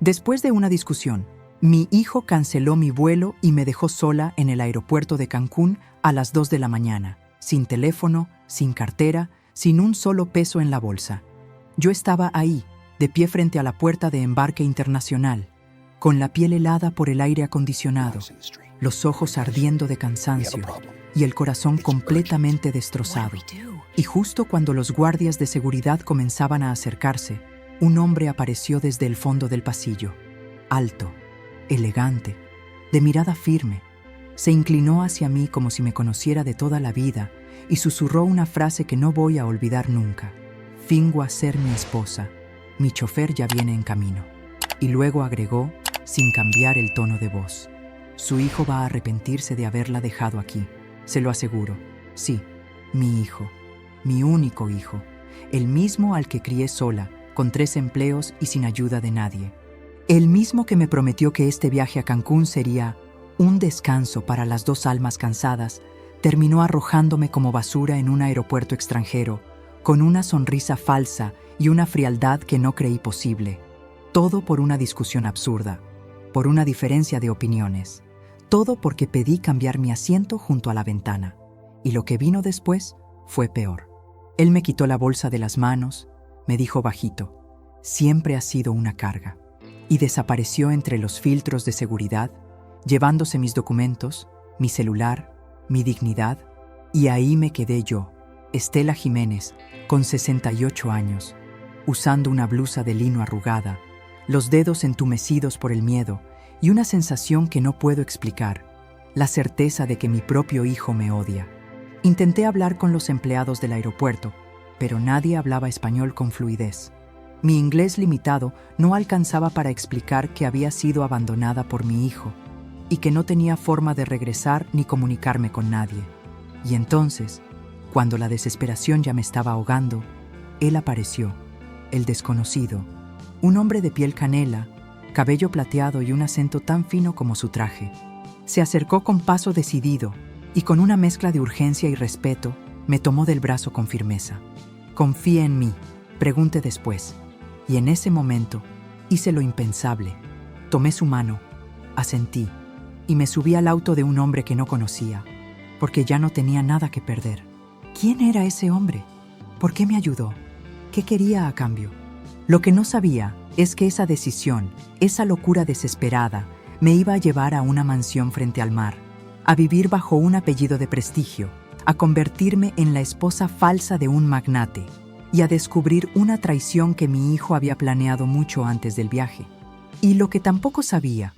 Después de una discusión, mi hijo canceló mi vuelo y me dejó sola en el aeropuerto de Cancún a las 2 de la mañana, sin teléfono, sin cartera, sin un solo peso en la bolsa. Yo estaba ahí, de pie frente a la puerta de embarque internacional, con la piel helada por el aire acondicionado, los ojos ardiendo de cansancio y el corazón completamente destrozado. Y justo cuando los guardias de seguridad comenzaban a acercarse, un hombre apareció desde el fondo del pasillo, alto, elegante, de mirada firme. Se inclinó hacia mí como si me conociera de toda la vida y susurró una frase que no voy a olvidar nunca. Fingo a ser mi esposa. Mi chofer ya viene en camino. Y luego agregó, sin cambiar el tono de voz: su hijo va a arrepentirse de haberla dejado aquí, se lo aseguro. Sí, mi hijo, mi único hijo, el mismo al que crié sola, con 3 empleos y sin ayuda de nadie. El mismo que me prometió que este viaje a Cancún sería un descanso para las 2 almas cansadas, terminó arrojándome como basura en un aeropuerto extranjero, con una sonrisa falsa y una frialdad que no creí posible. Todo por una discusión absurda, por una diferencia de opiniones. Todo porque pedí cambiar mi asiento junto a la ventana. Y lo que vino después fue peor. Él me quitó la bolsa de las manos, me dijo bajito: siempre has sido una carga. Y desapareció entre los filtros de seguridad, llevándose mis documentos, mi celular, mi dignidad. Y ahí me quedé yo, Estela Jiménez, con 68 años, usando una blusa de lino arrugada, los dedos entumecidos por el miedo y una sensación que no puedo explicar, la certeza de que mi propio hijo me odia. Intenté hablar con los empleados del aeropuerto, pero nadie hablaba español con fluidez. Mi inglés limitado no alcanzaba para explicar que había sido abandonada por mi hijo y que no tenía forma de regresar ni comunicarme con nadie. Y entonces, cuando la desesperación ya me estaba ahogando, él apareció, el desconocido, un hombre de piel canela, cabello plateado y un acento tan fino como su traje. Se acercó con paso decidido y con una mezcla de urgencia y respeto, me tomó del brazo con firmeza. Confíe en mí, pregunte después. Y en ese momento hice lo impensable. Tomé su mano, asentí y me subí al auto de un hombre que no conocía, porque ya no tenía nada que perder. ¿Quién era ese hombre? ¿Por qué me ayudó? ¿Qué quería a cambio? Lo que no sabía es que esa decisión, esa locura desesperada, me iba a llevar a una mansión frente al mar, a vivir bajo un apellido de prestigio, a convertirme en la esposa falsa de un magnate y a descubrir una traición que mi hijo había planeado mucho antes del viaje. Y lo que tampoco sabía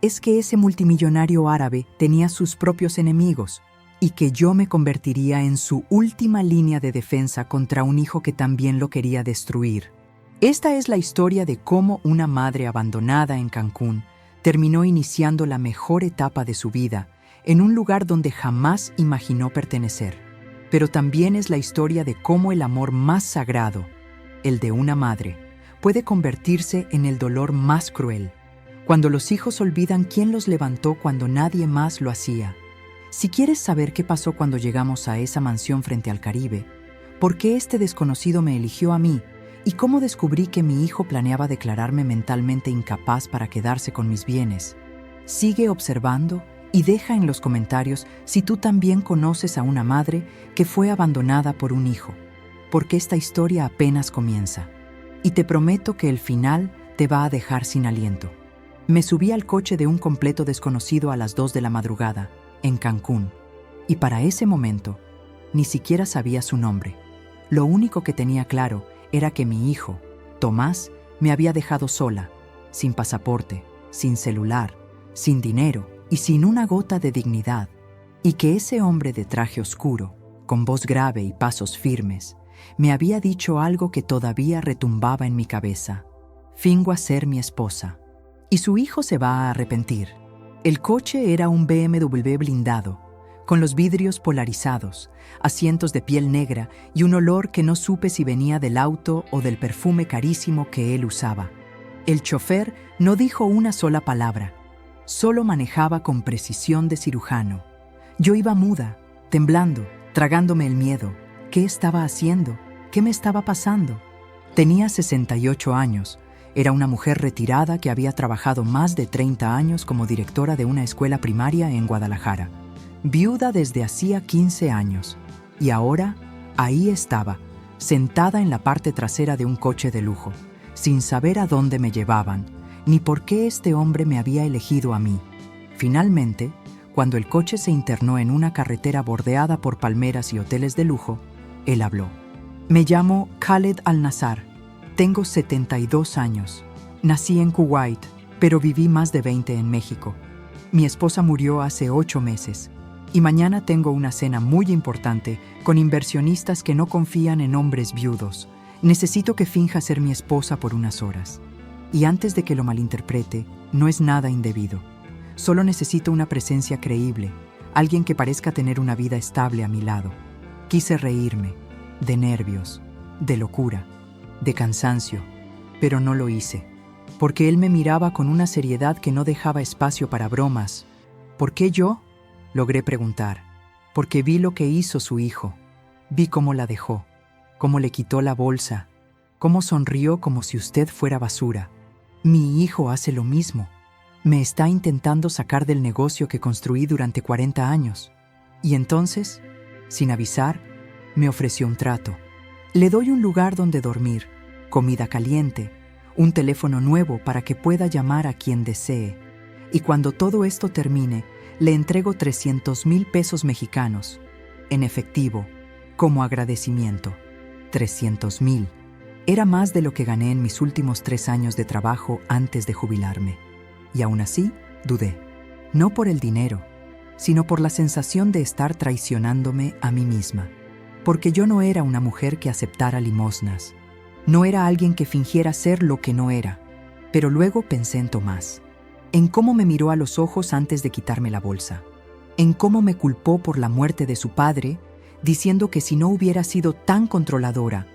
es que ese multimillonario árabe tenía sus propios enemigos y que yo me convertiría en su última línea de defensa contra un hijo que también lo quería destruir. Esta es la historia de cómo una madre abandonada en Cancún terminó iniciando la mejor etapa de su vida en un lugar donde jamás imaginó pertenecer. Pero también es la historia de cómo el amor más sagrado, el de una madre, puede convertirse en el dolor más cruel, cuando los hijos olvidan quién los levantó cuando nadie más lo hacía. Si quieres saber qué pasó cuando llegamos a esa mansión frente al Caribe, por qué este desconocido me eligió a mí y cómo descubrí que mi hijo planeaba declararme mentalmente incapaz para quedarse con mis bienes, sigue observando y deja en los comentarios si tú también conoces a una madre que fue abandonada por un hijo, porque esta historia apenas comienza. Y te prometo que el final te va a dejar sin aliento. Me subí al coche de un completo desconocido a las 2 de la madrugada, en Cancún, y para ese momento ni siquiera sabía su nombre. Lo único que tenía claro era que mi hijo, Tomás, me había dejado sola, sin pasaporte, sin celular, sin dinero y sin una gota de dignidad, y que ese hombre de traje oscuro, con voz grave y pasos firmes, me había dicho algo que todavía retumbaba en mi cabeza: fingo a ser mi esposa, y su hijo se va a arrepentir. El coche era un BMW blindado, con los vidrios polarizados, asientos de piel negra y un olor que no supe si venía del auto o del perfume carísimo que él usaba. El chofer no dijo una sola palabra, solo manejaba con precisión de cirujano. Yo iba muda, temblando, tragándome el miedo. ¿Qué estaba haciendo? ¿Qué me estaba pasando? Tenía 68 años Era una mujer retirada que había trabajado más de 30 años como directora de una escuela primaria en Guadalajara, viuda desde hacía 15 años, y ahora ahí estaba, sentada en la parte trasera de un coche de lujo, sin saber a dónde me llevaban, ni por qué este hombre me había elegido a mí. Finalmente, cuando el coche se internó en una carretera bordeada por palmeras y hoteles de lujo, él habló. Me llamo Khaled Al-Nassar. Tengo 72 años. Nací en Kuwait, pero viví más de 20 en México. Mi esposa murió hace 8 meses. Y mañana tengo una cena muy importante con inversionistas que no confían en hombres viudos. Necesito que finja ser mi esposa por unas horas. Y antes de que lo malinterprete, no es nada indebido. Solo necesito una presencia creíble, alguien que parezca tener una vida estable a mi lado. Quise reírme, de nervios, de locura, de cansancio, pero no lo hice, porque él me miraba con una seriedad que no dejaba espacio para bromas. ¿Por qué yo? Logré preguntar. Porque vi lo que hizo su hijo. Vi cómo la dejó, cómo le quitó la bolsa, cómo sonrió como si usted fuera basura. Mi hijo hace lo mismo. Me está intentando sacar del negocio que construí durante 40 años. Y entonces, sin avisar, me ofreció un trato. Le doy un lugar donde dormir, comida caliente, un teléfono nuevo para que pueda llamar a quien desee. Y cuando todo esto termine, le entrego 300,000 pesos mexicanos, en efectivo, como agradecimiento. 300,000. Era más de lo que gané en mis últimos 3 años de trabajo antes de jubilarme. Y aún así, dudé. No por el dinero, sino por la sensación de estar traicionándome a mí misma. Porque yo no era una mujer que aceptara limosnas. No era alguien que fingiera ser lo que no era. Pero luego pensé en Tomás. En cómo me miró a los ojos antes de quitarme la bolsa. En cómo me culpó por la muerte de su padre, diciendo que si no hubiera sido tan controladora,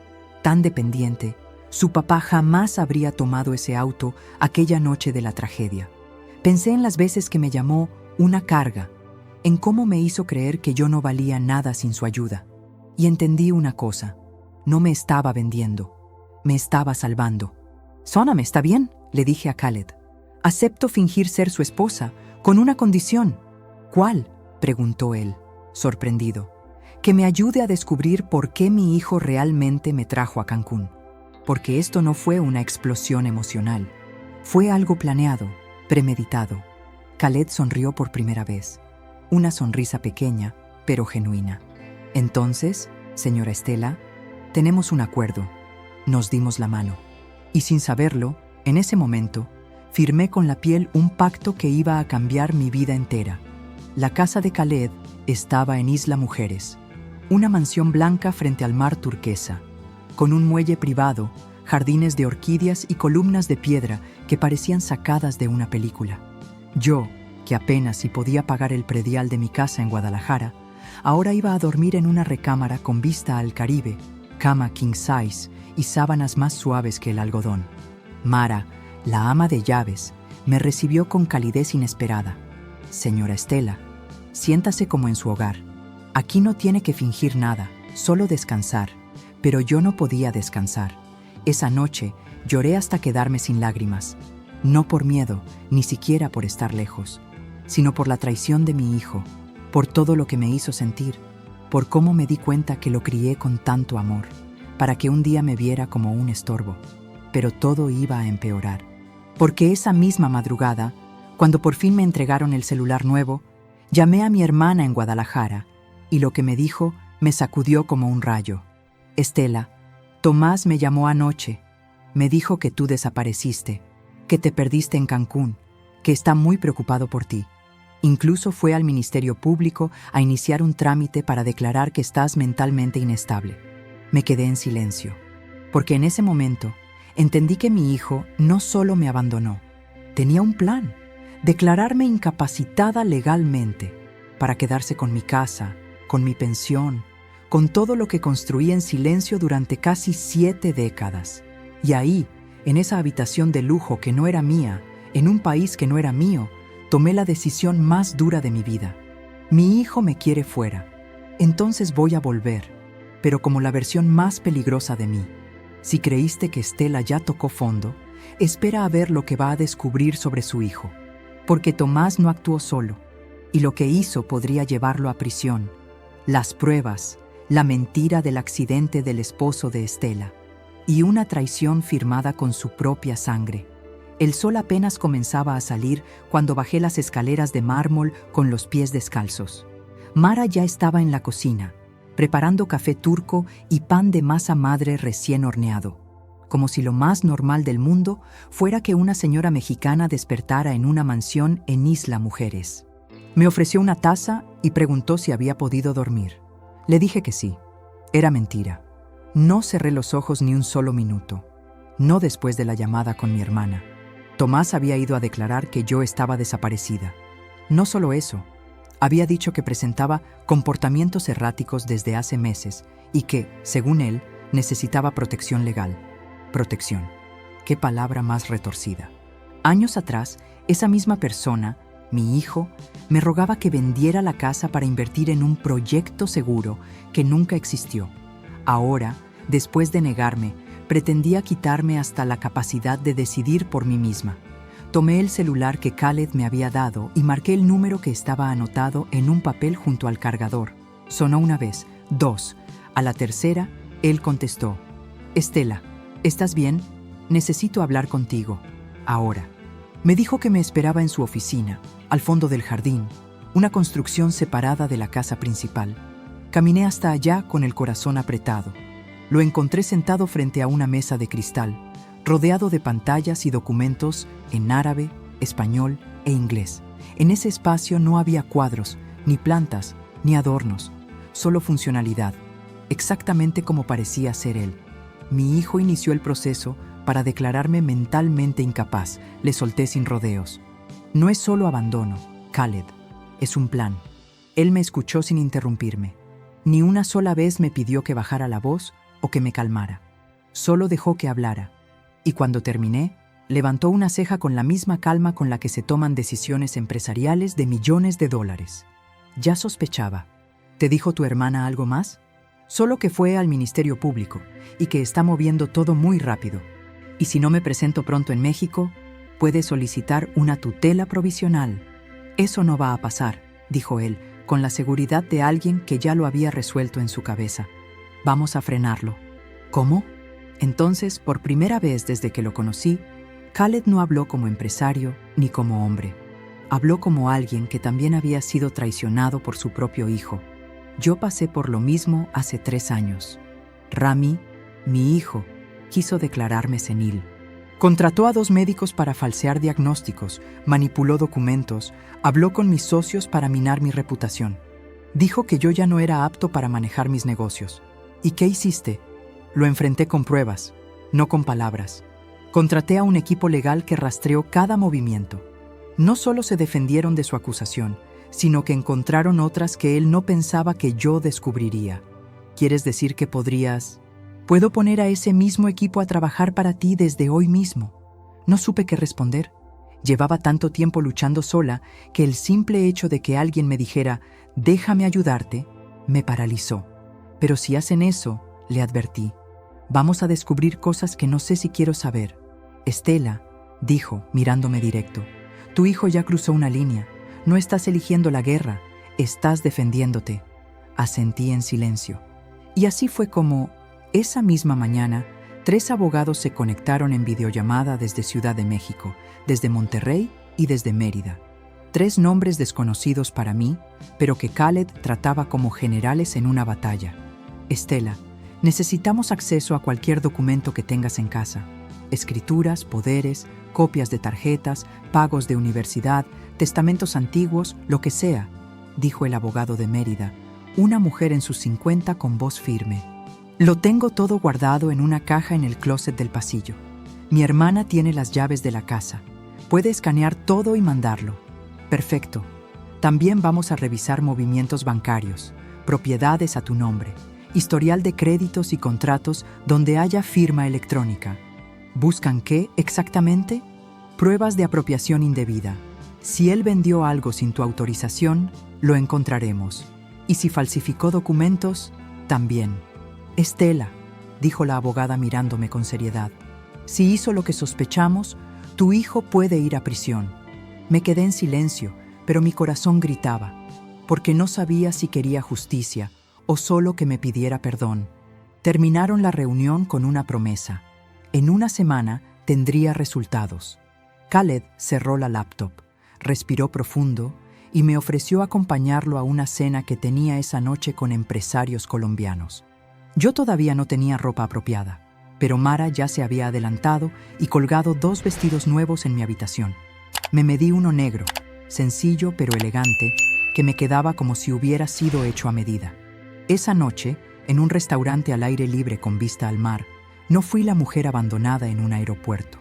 tan dependiente, su papá jamás habría tomado ese auto aquella noche de la tragedia. Pensé en las veces que me llamó una carga, en cómo me hizo creer que yo no valía nada sin su ayuda. Y entendí una cosa, no me estaba vendiendo, me estaba salvando. «Sóname, ¿está bien?», le dije a Khaled. «Acepto fingir ser su esposa, con una condición». «¿Cuál?», preguntó él, sorprendido. «Que me ayude a descubrir por qué mi hijo realmente me trajo a Cancún. Porque esto no fue una explosión emocional, fue algo planeado, premeditado». Khaled sonrió por primera vez, una sonrisa pequeña, pero genuina. «Entonces, señora Estela, tenemos un acuerdo». Nos dimos la mano. Y sin saberlo, en ese momento, firmé con la piel un pacto que iba a cambiar mi vida entera. La casa de Khaled estaba en Isla Mujeres, una mansión blanca frente al mar turquesa, con un muelle privado, jardines de orquídeas y columnas de piedra que parecían sacadas de una película. Yo, que apenas si podía pagar el predial de mi casa en Guadalajara, ahora iba a dormir en una recámara con vista al Caribe, cama king size y sábanas más suaves que el algodón. Mara, la ama de llaves, me recibió con calidez inesperada. «Señora Estela, siéntase como en su hogar. Aquí no tiene que fingir nada, solo descansar». Pero yo no podía descansar. Esa noche lloré hasta quedarme sin lágrimas. No por miedo, ni siquiera por estar lejos, sino por la traición de mi hijo, por todo lo que me hizo sentir, por cómo me di cuenta que lo crié con tanto amor, para que un día me viera como un estorbo. Pero todo iba a empeorar. Porque esa misma madrugada, cuando por fin me entregaron el celular nuevo, llamé a mi hermana en Guadalajara, y lo que me dijo me sacudió como un rayo. «Estela, Tomás me llamó anoche. Me dijo que tú desapareciste, que te perdiste en Cancún, que está muy preocupado por ti. Incluso fue al Ministerio Público a iniciar un trámite para declarar que estás mentalmente inestable». Me quedé en silencio, porque en ese momento entendí que mi hijo no solo me abandonó, tenía un plan: declararme incapacitada legalmente para quedarse con mi casa, con mi pensión, con todo lo que construí en silencio durante casi 7 décadas. Y ahí, en esa habitación de lujo que no era mía, en un país que no era mío, tomé la decisión más dura de mi vida. Mi hijo me quiere fuera, entonces voy a volver, pero como la versión más peligrosa de mí. Si creíste que Estela ya tocó fondo, espera a ver lo que va a descubrir sobre su hijo, porque Tomás no actuó solo, y lo que hizo podría llevarlo a prisión. Las pruebas, la mentira del accidente del esposo de Estela, y una traición firmada con su propia sangre. El sol apenas comenzaba a salir cuando bajé las escaleras de mármol con los pies descalzos. Mara ya estaba en la cocina, preparando café turco y pan de masa madre recién horneado, como si lo más normal del mundo fuera que una señora mexicana despertara en una mansión en Isla Mujeres. Me ofreció una taza y preguntó si había podido dormir. Le dije que sí. Era mentira. No cerré los ojos ni un solo minuto, no después de la llamada con mi hermana. Tomás había ido a declarar que yo estaba desaparecida. No solo eso, había dicho que presentaba comportamientos erráticos desde hace meses y que, según él, necesitaba protección legal. Protección. Qué palabra más retorcida. Años atrás, esa misma persona, mi hijo, me rogaba que vendiera la casa para invertir en un proyecto seguro que nunca existió. Ahora, después de negarme, pretendía quitarme hasta la capacidad de decidir por mí misma. Tomé el celular que Khaled me había dado y marqué el número que estaba anotado en un papel junto al cargador. Sonó una vez, dos. A la tercera, él contestó: «Estela, ¿estás bien? Necesito hablar contigo. Ahora». Me dijo que me esperaba en su oficina, al fondo del jardín, una construcción separada de la casa principal. Caminé hasta allá con el corazón apretado. Lo encontré sentado frente a una mesa de cristal, rodeado de pantallas y documentos en árabe, español e inglés. En ese espacio no había cuadros, ni plantas, ni adornos, solo funcionalidad, exactamente como parecía ser él. Mi hijo inició el proceso para declararme mentalmente incapaz. Le solté sin rodeos. No es solo abandono, Khaled, es un plan. Él me escuchó sin interrumpirme. Ni una sola vez me pidió que bajara la voz o que me calmara. Solo dejó que hablara. Y cuando terminé, levantó una ceja con la misma calma con la que se toman decisiones empresariales de millones de dólares. Ya sospechaba. ¿Te dijo tu hermana algo más? Solo que fue al Ministerio Público y que está moviendo todo muy rápido. Y si no me presento pronto en México, puede solicitar una tutela provisional. Eso no va a pasar, dijo él, con la seguridad de alguien que ya lo había resuelto en su cabeza. Vamos a frenarlo. ¿Cómo? Entonces, por primera vez desde que lo conocí, Khaled no habló como empresario ni como hombre. Habló como alguien que también había sido traicionado por su propio hijo. Yo pasé por lo mismo hace 3 años. Rami, mi hijo, quiso declararme senil. Contrató a 2 médicos para falsear diagnósticos, manipuló documentos, habló con mis socios para minar mi reputación. Dijo que yo ya no era apto para manejar mis negocios. ¿Y qué hiciste? Lo enfrenté con pruebas, no con palabras. Contraté a un equipo legal que rastreó cada movimiento. No solo se defendieron de su acusación, sino que encontraron otras que él no pensaba que yo descubriría. ¿Quieres decir que podrías? Puedo poner a ese mismo equipo a trabajar para ti desde hoy mismo. No supe qué responder. Llevaba tanto tiempo luchando sola que el simple hecho de que alguien me dijera, déjame ayudarte, me paralizó. Pero si hacen eso, le advertí, vamos a descubrir cosas que no sé si quiero saber. Estela, dijo, mirándome directo, tu hijo ya cruzó una línea. No estás eligiendo la guerra, estás defendiéndote. Asentí en silencio. Y así fue como, esa misma mañana, 3 abogados se conectaron en videollamada desde Ciudad de México, desde Monterrey y desde Mérida. 3 nombres desconocidos para mí, pero que Khaled trataba como generales en una batalla. Estela, necesitamos acceso a cualquier documento que tengas en casa. Escrituras, poderes, copias de tarjetas, pagos de universidad, testamentos antiguos, lo que sea, dijo el abogado de Mérida, una mujer en sus 50 con voz firme. Lo tengo todo guardado en una caja en el closet del pasillo. Mi hermana tiene las llaves de la casa. Puede escanear todo y mandarlo. Perfecto. También vamos a revisar movimientos bancarios, propiedades a tu nombre, historial de créditos y contratos donde haya firma electrónica. ¿Buscan qué exactamente? Pruebas de apropiación indebida. Si él vendió algo sin tu autorización, lo encontraremos. Y si falsificó documentos, también. Estela, dijo la abogada mirándome con seriedad, Si hizo lo que sospechamos, tu hijo puede ir a prisión. Me quedé en silencio, pero mi corazón gritaba, porque no sabía si quería justicia o solo que me pidiera perdón. Terminaron la reunión con una promesa. En una semana tendría resultados. Khaled cerró la laptop, respiró profundo y me ofreció acompañarlo a una cena que tenía esa noche con empresarios colombianos. Yo todavía no tenía ropa apropiada, pero Mara ya se había adelantado y colgado 2 vestidos nuevos en mi habitación. Me medí uno negro, sencillo pero elegante, que me quedaba como si hubiera sido hecho a medida. Esa noche, en un restaurante al aire libre con vista al mar, no fui la mujer abandonada en un aeropuerto.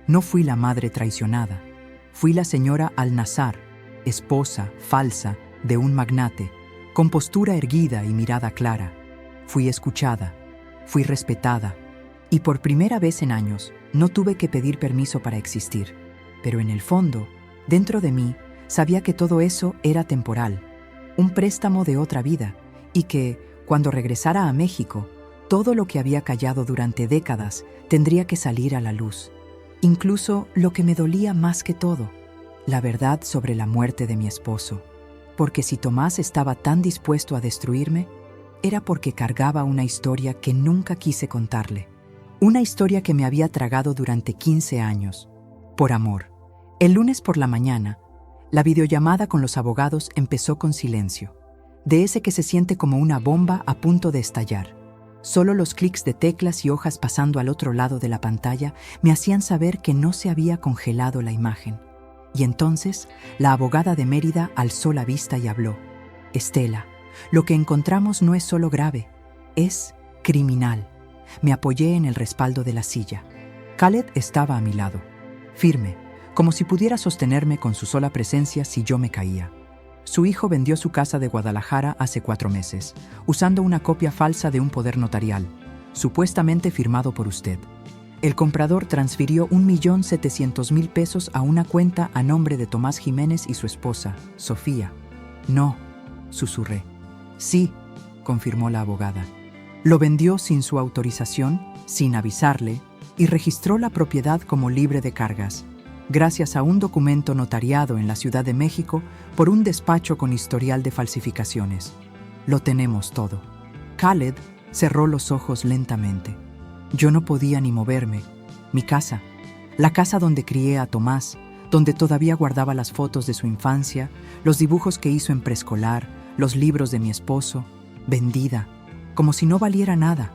No fui la madre traicionada. Fui la señora Al-Nassar, esposa falsa de un magnate, con postura erguida y mirada clara. Fui escuchada, fui respetada, y por primera vez en años no tuve que pedir permiso para existir. Pero en el fondo, dentro de mí, sabía que todo eso era temporal, un préstamo de otra vida, y que, cuando regresara a México, todo lo que había callado durante décadas tendría que salir a la luz. Incluso lo que me dolía más que todo, la verdad sobre la muerte de mi esposo. Porque si Tomás estaba tan dispuesto a destruirme, era porque cargaba una historia que nunca quise contarle. Una historia que me había tragado durante 15 años, por amor. El lunes por la mañana, la videollamada con los abogados empezó con silencio, de ese que se siente como una bomba a punto de estallar. Solo los clics de teclas y hojas pasando al otro lado de la pantalla me hacían saber que no se había congelado la imagen. Y entonces, la abogada de Mérida alzó la vista y habló. Estela, lo que encontramos no es solo grave, es criminal. Me apoyé en el respaldo de la silla. Khaled estaba a mi lado, firme, como si pudiera sostenerme con su sola presencia si yo me caía. Su hijo vendió su casa de Guadalajara hace 4 meses, usando una copia falsa de un poder notarial, supuestamente firmado por usted. El comprador transfirió 1.700.000 pesos a una cuenta a nombre de Tomás Jiménez y su esposa, Sofía. No, susurré. Sí, confirmó la abogada. Lo vendió sin su autorización, sin avisarle, y registró la propiedad como libre de cargas, gracias a un documento notariado en la Ciudad de México por un despacho con historial de falsificaciones. Lo tenemos todo. Khaled cerró los ojos lentamente. Yo no podía ni moverme. Mi casa, la casa donde crié a Tomás, donde todavía guardaba las fotos de su infancia, los dibujos que hizo en preescolar, los libros de mi esposo, vendida, como si no valiera nada.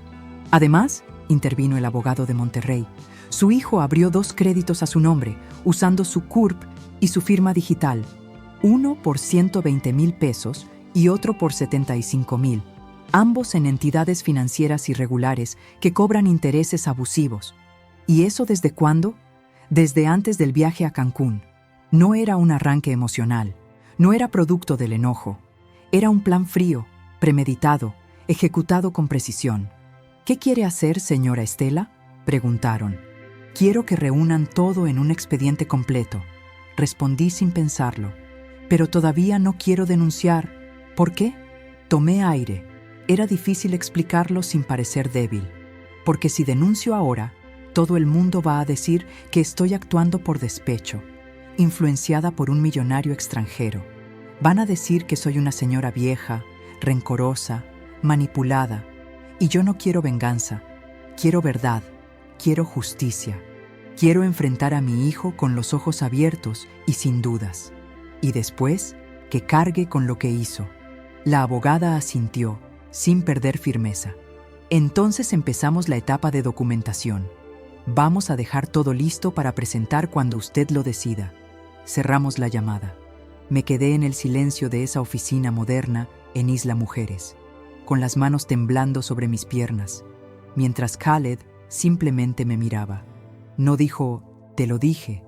Además, intervino el abogado de Monterrey, su hijo abrió 2 créditos a su nombre, usando su CURP y su firma digital, uno por 120,000 pesos y otro por 75,000, ambos en entidades financieras irregulares que cobran intereses abusivos. ¿Y eso desde cuándo? Desde antes del viaje a Cancún. No era un arranque emocional, no era producto del enojo, era un plan frío, premeditado, ejecutado con precisión. ¿Qué quiere hacer, señora Estela?, preguntaron. Quiero que reúnan todo en un expediente completo, respondí sin pensarlo. Pero todavía no quiero denunciar. ¿Por qué? Tomé aire. Era difícil explicarlo sin parecer débil. Porque si denuncio ahora, todo el mundo va a decir que estoy actuando por despecho, influenciada por un millonario extranjero. Van a decir que soy una señora vieja, rencorosa, manipulada. Y yo no quiero venganza. Quiero verdad. Quiero justicia. Quiero enfrentar a mi hijo con los ojos abiertos y sin dudas. Y después, que cargue con lo que hizo. La abogada asintió, sin perder firmeza. Entonces empezamos la etapa de documentación. Vamos a dejar todo listo para presentar cuando usted lo decida. Cerramos la llamada. Me quedé en el silencio de esa oficina moderna en Isla Mujeres, con las manos temblando sobre mis piernas, mientras Khaled simplemente me miraba. No dijo, te lo dije.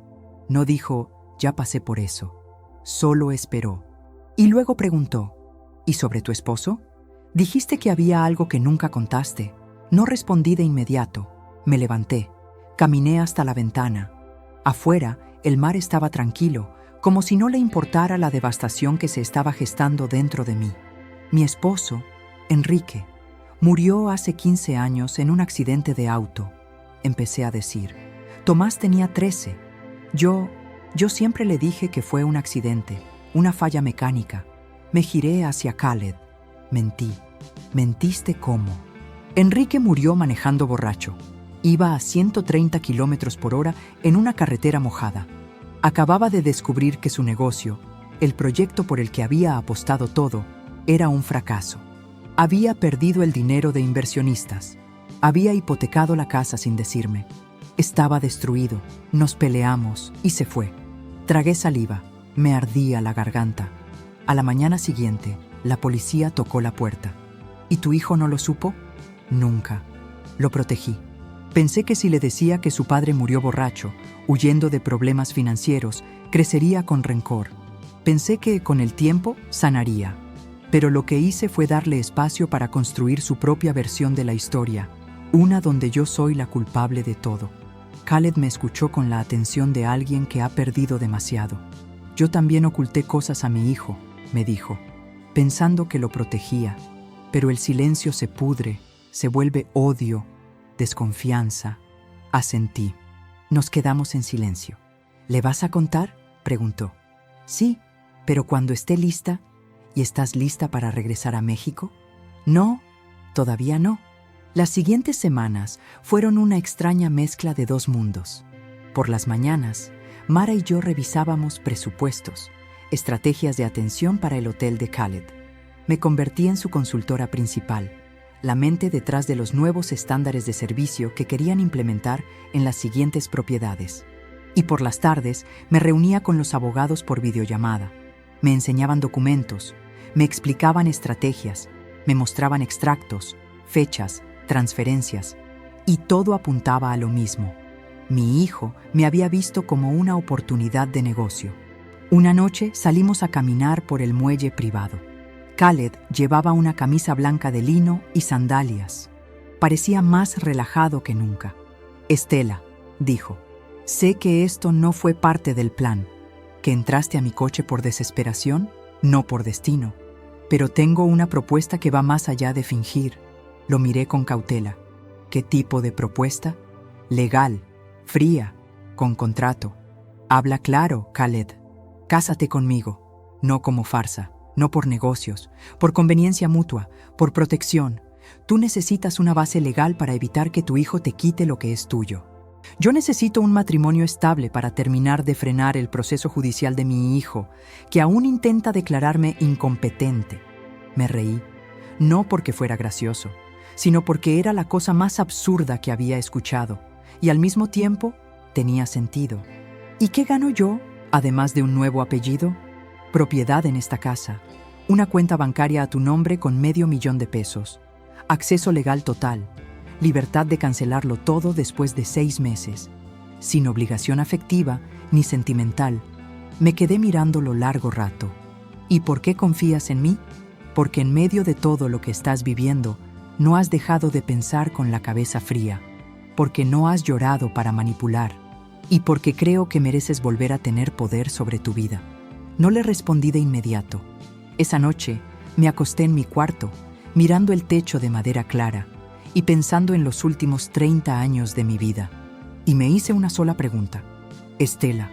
No dijo, ya pasé por eso. Solo esperó. Y luego preguntó, ¿y sobre tu esposo? Dijiste que había algo que nunca contaste. No respondí de inmediato. Me levanté. Caminé hasta la ventana. Afuera, el mar estaba tranquilo, como si no le importara la devastación que se estaba gestando dentro de mí. Mi esposo, Enrique, murió hace 15 años en un accidente de auto, empecé a decir. Tomás tenía 13. Yo siempre le dije que fue un accidente, una falla mecánica. Me giré hacia Khaled. Mentí. ¿Mentiste cómo? Enrique murió manejando borracho. Iba a 130 kilómetros por hora en una carretera mojada. Acababa de descubrir que su negocio, el proyecto por el que había apostado todo, era un fracaso. Había perdido el dinero de inversionistas. Había hipotecado la casa sin decirme. Estaba destruido. Nos peleamos y se fue. Tragué saliva. Me ardía la garganta. A la mañana siguiente, la policía tocó la puerta. ¿Y tu hijo no lo supo? Nunca. Lo protegí. Pensé que si le decía que su padre murió borracho, huyendo de problemas financieros, crecería con rencor. Pensé que, con el tiempo, sanaría. Pero lo que hice fue darle espacio para construir su propia versión de la historia, una donde yo soy la culpable de todo. Khaled me escuchó con la atención de alguien que ha perdido demasiado. Yo también oculté cosas a mi hijo, me dijo, pensando que lo protegía. Pero el silencio se pudre, se vuelve odio, desconfianza. Asentí. Nos quedamos en silencio. ¿Le vas a contar?, preguntó. Sí, pero cuando esté lista. ¿Y estás lista para regresar a México? No, todavía no. Las siguientes semanas fueron una extraña mezcla de dos mundos. Por las mañanas, Mara y yo revisábamos presupuestos, estrategias de atención para el hotel de Khaled. Me convertí en su consultora principal, la mente detrás de los nuevos estándares de servicio que querían implementar en las siguientes propiedades. Y por las tardes me reunía con los abogados por videollamada. Me enseñaban documentos, me explicaban estrategias, me mostraban extractos, fechas, transferencias, y todo apuntaba a lo mismo. Mi hijo me había visto como una oportunidad de negocio. Una noche salimos a caminar por el muelle privado. Khaled llevaba una camisa blanca de lino y sandalias. Parecía más relajado que nunca. Estela, dijo, sé que esto no fue parte del plan, que entraste a mi coche por desesperación, no por destino, pero tengo una propuesta que va más allá de fingir. Lo miré con cautela. ¿Qué tipo de propuesta? Legal, fría, con contrato. Habla claro, Khaled. Cásate conmigo, no como farsa, no por negocios, por conveniencia mutua, por protección. Tú necesitas una base legal para evitar que tu hijo te quite lo que es tuyo. Yo necesito un matrimonio estable para terminar de frenar el proceso judicial de mi hijo, que aún intenta declararme incompetente. Me reí, no porque fuera gracioso, sino porque era la cosa más absurda que había escuchado, y al mismo tiempo tenía sentido. ¿Y qué gano yo, además de un nuevo apellido? Propiedad en esta casa, una cuenta bancaria a tu nombre con $500,000, acceso legal total, libertad de cancelarlo todo después de 6 meses, sin obligación afectiva ni sentimental. Me quedé mirándolo largo rato. ¿Y por qué confías en mí? Porque en medio de todo lo que estás viviendo, no has dejado de pensar con la cabeza fría, porque no has llorado para manipular, y porque creo que mereces volver a tener poder sobre tu vida. No le respondí de inmediato. Esa noche me acosté en mi cuarto, mirando el techo de madera clara y pensando en los últimos 30 años de mi vida. Y me hice una sola pregunta. Estela,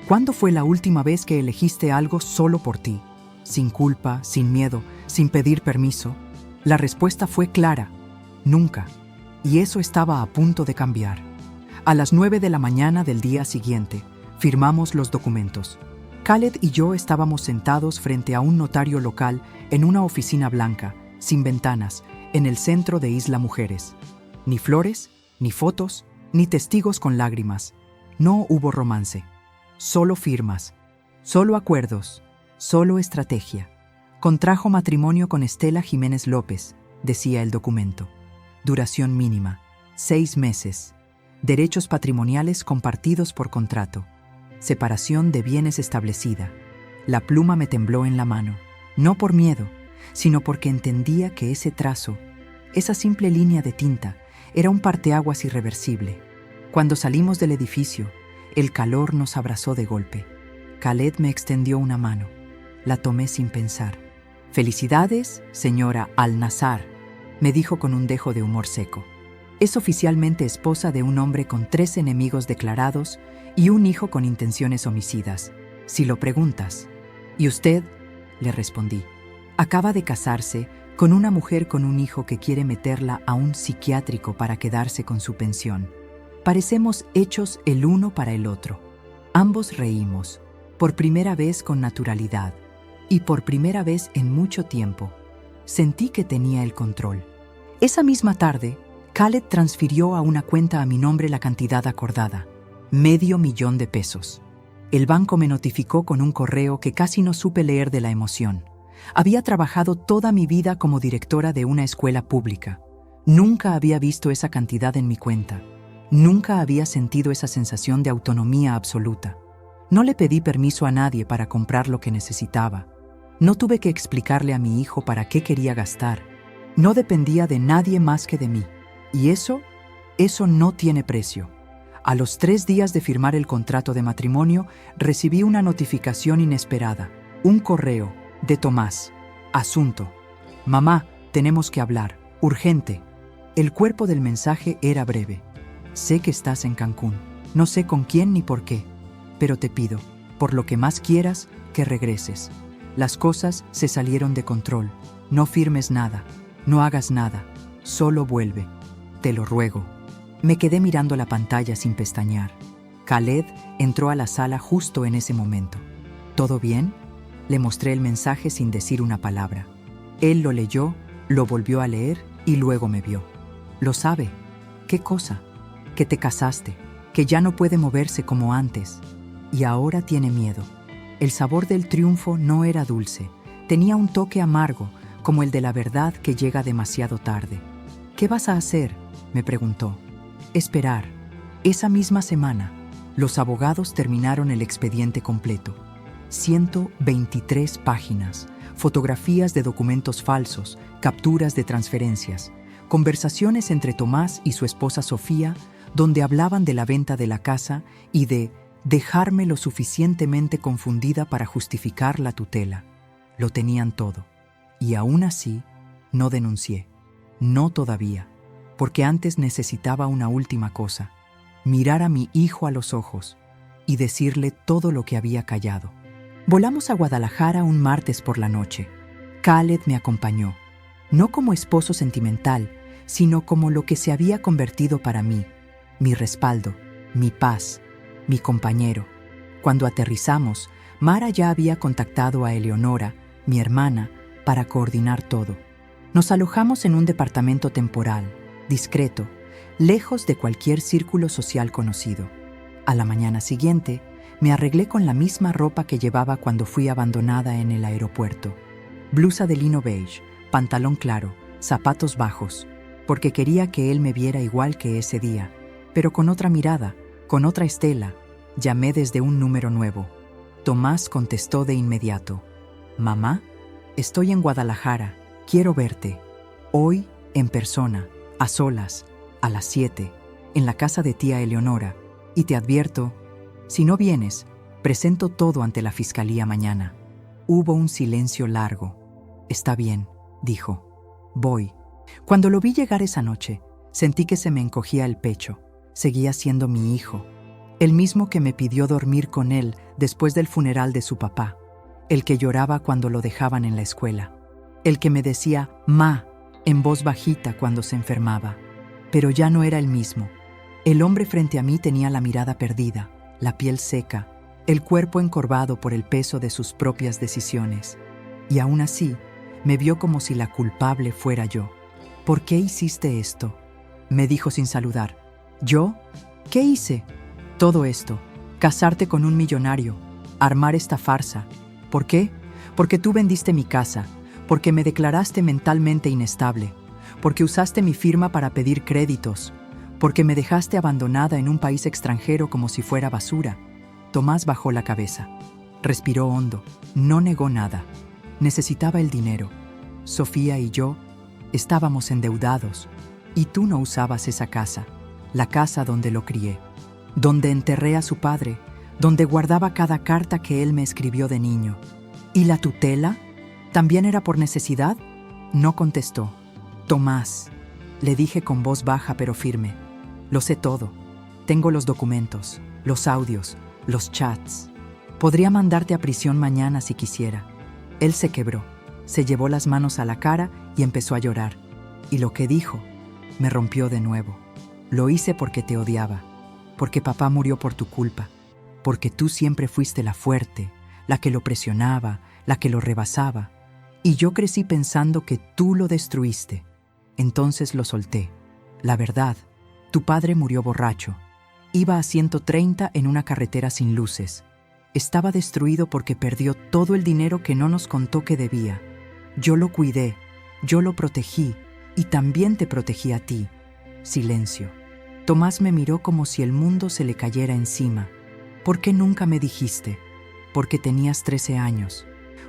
¿cuándo fue la última vez que elegiste algo solo por ti? Sin culpa, sin miedo, sin pedir permiso. La respuesta fue clara. Nunca. Y eso estaba a punto de cambiar. A las 9 de la mañana del día siguiente, firmamos los documentos. Khaled y yo estábamos sentados frente a un notario local en una oficina blanca, sin ventanas, en el centro de Isla Mujeres. Ni flores, ni fotos, ni testigos con lágrimas. No hubo romance. Solo firmas, solo acuerdos, solo estrategia. Contrajo matrimonio con Estela Jiménez López, decía el documento. Duración mínima, 6 meses. Derechos patrimoniales compartidos por contrato. Separación de bienes establecida. La pluma me tembló en la mano, no por miedo, sino porque entendía que ese trazo, esa simple línea de tinta, era un parteaguas irreversible. Cuando salimos del edificio, el calor nos abrazó de golpe. Khaled me extendió una mano. La tomé sin pensar. «Felicidades, señora Al-Nazar», me dijo con un dejo de humor seco. Es oficialmente esposa de un hombre con 3 enemigos declarados y un hijo con intenciones homicidas, si lo preguntas. ¿Y usted?, le respondí. Acaba de casarse con una mujer con un hijo que quiere meterla a un psiquiátrico para quedarse con su pensión. Parecemos hechos el uno para el otro. Ambos reímos, por primera vez con naturalidad, y por primera vez en mucho tiempo. Sentí que tenía el control. Esa misma tarde, Khaled transfirió a una cuenta a mi nombre la cantidad acordada, $500,000. El banco me notificó con un correo que casi no supe leer de la emoción. Había trabajado toda mi vida como directora de una escuela pública. Nunca había visto esa cantidad en mi cuenta. Nunca había sentido esa sensación de autonomía absoluta. No le pedí permiso a nadie para comprar lo que necesitaba. No tuve que explicarle a mi hijo para qué quería gastar. No dependía de nadie más que de mí. Y eso no tiene precio. A los 3 días de firmar el contrato de matrimonio, recibí una notificación inesperada. Un correo de Tomás. Asunto: mamá, tenemos que hablar. Urgente. El cuerpo del mensaje era breve. Sé que estás en Cancún. No sé con quién ni por qué. Pero te pido, por lo que más quieras, que regreses. Las cosas se salieron de control. No firmes nada. No hagas nada. Solo vuelve. Te lo ruego. Me quedé mirando la pantalla sin pestañear. Khaled entró a la sala justo en ese momento. ¿Todo bien?, le mostré el mensaje sin decir una palabra. Él lo leyó, lo volvió a leer y luego me vio. Lo sabe. ¿Qué cosa? Que te casaste, que ya no puede moverse como antes. Y ahora tiene miedo. El sabor del triunfo no era dulce. Tenía un toque amargo, como el de la verdad que llega demasiado tarde. ¿Qué vas a hacer?, me preguntó. Esperar. Esa misma semana, los abogados terminaron el expediente completo. 123 páginas, fotografías de documentos falsos, capturas de transferencias, conversaciones entre Tomás y su esposa Sofía, donde hablaban de la venta de la casa y de dejarme lo suficientemente confundida para justificar la tutela. Lo tenían todo. Y aún así, no denuncié. No todavía, porque antes necesitaba una última cosa: mirar a mi hijo a los ojos y decirle todo lo que había callado. Volamos a Guadalajara un martes por la noche. Khaled me acompañó, no como esposo sentimental, sino como lo que se había convertido para mí, mi respaldo, mi paz, mi compañero. Cuando aterrizamos, Mara ya había contactado a Eleonora, mi hermana, para coordinar todo. Nos alojamos en un departamento temporal, discreto, lejos de cualquier círculo social conocido. A la mañana siguiente, me arreglé con la misma ropa que llevaba cuando fui abandonada en el aeropuerto. Blusa de lino beige, pantalón claro, zapatos bajos, porque quería que él me viera igual que ese día, pero con otra mirada, con otra estela. Llamé desde un número nuevo. Tomás contestó de inmediato. «Mamá, estoy en Guadalajara, quiero verte. Hoy, en persona, a solas, a las 7, en la casa de tía Eleonora, y te advierto, si no vienes, presento todo ante la fiscalía mañana». Hubo un silencio largo. «Está bien», dijo. «Voy». Cuando lo vi llegar esa noche, sentí que se me encogía el pecho. Seguía siendo mi hijo, el mismo que me pidió dormir con él después del funeral de su papá, el que lloraba cuando lo dejaban en la escuela, el que me decía «Ma» en voz bajita cuando se enfermaba. Pero ya no era el mismo. El hombre frente a mí tenía la mirada perdida, la piel seca, el cuerpo encorvado por el peso de sus propias decisiones. Y aún así, me vio como si la culpable fuera yo. «¿Por qué hiciste esto?», me dijo sin saludar. «¿Yo? ¿Qué hice?». «Todo esto, casarte con un millonario, armar esta farsa. ¿Por qué? Porque tú vendiste mi casa, porque me declaraste mentalmente inestable, porque usaste mi firma para pedir créditos, porque me dejaste abandonada en un país extranjero como si fuera basura». Tomás bajó la cabeza. Respiró hondo. No negó nada. Necesitaba el dinero. Sofía y yo estábamos endeudados, y tú no usabas esa casa, la casa donde lo crié, donde enterré a su padre, donde guardaba cada carta que él me escribió de niño. ¿Y la tutela? ¿También era por necesidad? No contestó. «Tomás, Le dije con voz baja pero firme. Lo sé todo. Tengo los documentos, los audios, los chats. Podría mandarte a prisión mañana si quisiera. Él se quebró, se llevó las manos a la cara y empezó a llorar. Y lo que dijo me rompió de nuevo. Lo hice porque te odiaba, porque papá murió por tu culpa, porque tú siempre fuiste la fuerte, la que lo presionaba, la que lo rebasaba. Y yo crecí pensando que tú lo destruiste. Entonces lo solté. La verdad, tu padre murió borracho. Iba a 130 en una carretera sin luces. Estaba destruido porque perdió todo el dinero que no nos contó que debía. Yo lo cuidé, yo lo protegí y también te protegí a ti. Silencio. Tomás me miró como si el mundo se le cayera encima. ¿Por qué nunca me dijiste? Porque tenías 13 años.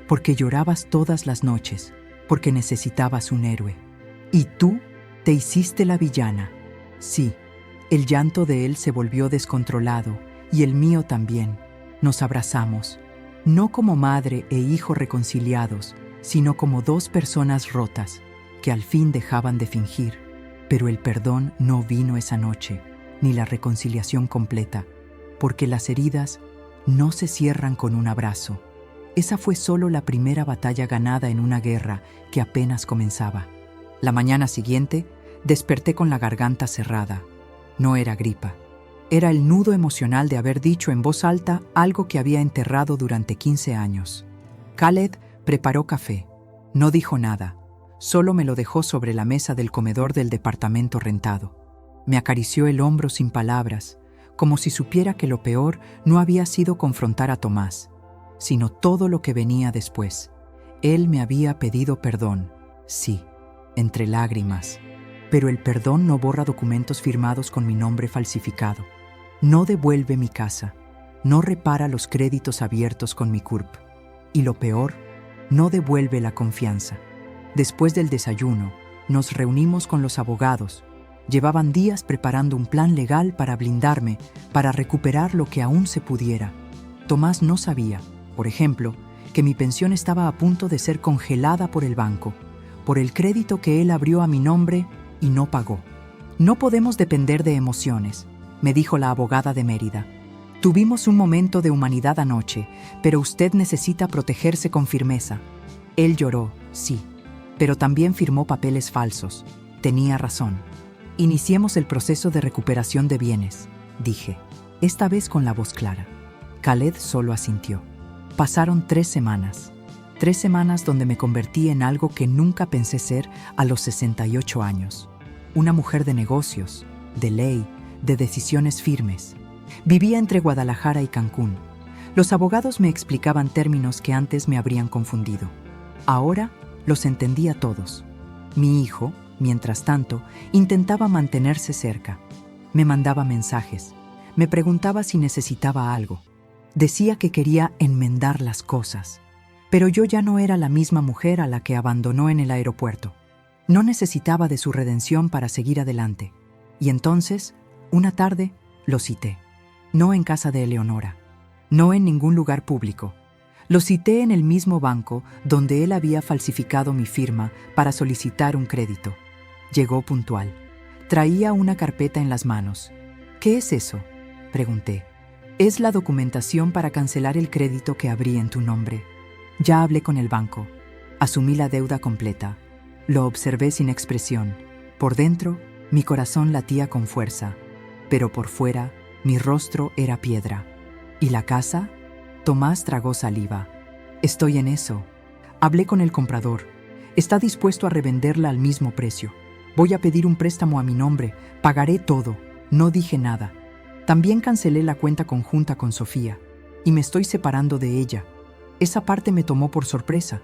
Porque llorabas todas las noches. Porque necesitabas un héroe. Y tú te hiciste la villana. Sí, el llanto de él se volvió descontrolado y el mío también. Nos abrazamos, no como madre e hijo reconciliados, sino como dos personas rotas que al fin dejaban de fingir. Pero el perdón no vino esa noche, ni la reconciliación completa, porque las heridas no se cierran con un abrazo. Esa fue solo la primera batalla ganada en una guerra que apenas comenzaba. La mañana siguiente, desperté con la garganta cerrada. No era gripa. Era el nudo emocional de haber dicho en voz alta algo que había enterrado durante 15 años. Khaled preparó café. No dijo nada. Solo me lo dejó sobre la mesa del comedor del departamento rentado. Me acarició el hombro sin palabras, como si supiera que lo peor no había sido confrontar a Tomás, sino todo lo que venía después. Él me había pedido perdón, sí, entre lágrimas. Pero el perdón no borra documentos firmados con mi nombre falsificado. No devuelve mi casa. No repara los créditos abiertos con mi CURP. Y lo peor, no devuelve la confianza. Después del desayuno, nos reunimos con los abogados. Llevaban días preparando un plan legal para blindarme, para recuperar lo que aún se pudiera. Tomás no sabía, por ejemplo, que mi pensión estaba a punto de ser congelada por el banco, por el crédito que él abrió a mi nombre y no pagó. No podemos depender de emociones, me dijo la abogada de Mérida. Tuvimos un momento de humanidad anoche, pero usted necesita protegerse con firmeza. Él lloró, sí, pero también firmó papeles falsos. Tenía razón. Iniciemos el proceso de recuperación de bienes, dije, esta vez con la voz clara. Khaled solo asintió. Pasaron 3 semanas. 3 semanas donde me convertí en algo que nunca pensé ser a los 68 años. Una mujer de negocios, de ley, de decisiones firmes. Vivía entre Guadalajara y Cancún. Los abogados me explicaban términos que antes me habrían confundido. Ahora los entendía todos. Mi hijo, mientras tanto, intentaba mantenerse cerca. Me mandaba mensajes. Me preguntaba si necesitaba algo. Decía que quería enmendar las cosas. Pero yo ya no era la misma mujer a la que abandonó en el aeropuerto. No necesitaba de su redención para seguir adelante. Y entonces, una tarde, lo cité. No en casa de Eleonora. No en ningún lugar público. Lo cité en el mismo banco donde él había falsificado mi firma para solicitar un crédito. Llegó puntual. Traía una carpeta en las manos. ¿Qué es eso?, pregunté. Es la documentación para cancelar el crédito que abrí en tu nombre. Ya hablé con el banco. Asumí la deuda completa. Lo observé sin expresión. Por dentro, mi corazón latía con fuerza. Pero por fuera, mi rostro era piedra. ¿Y la casa? Tomás tragó saliva. Estoy en eso. Hablé con el comprador. Está dispuesto a revenderla al mismo precio. Voy a pedir un préstamo a mi nombre. Pagaré todo. No dije nada. También cancelé la cuenta conjunta con Sofía. Y me estoy separando de ella. Esa parte me tomó por sorpresa.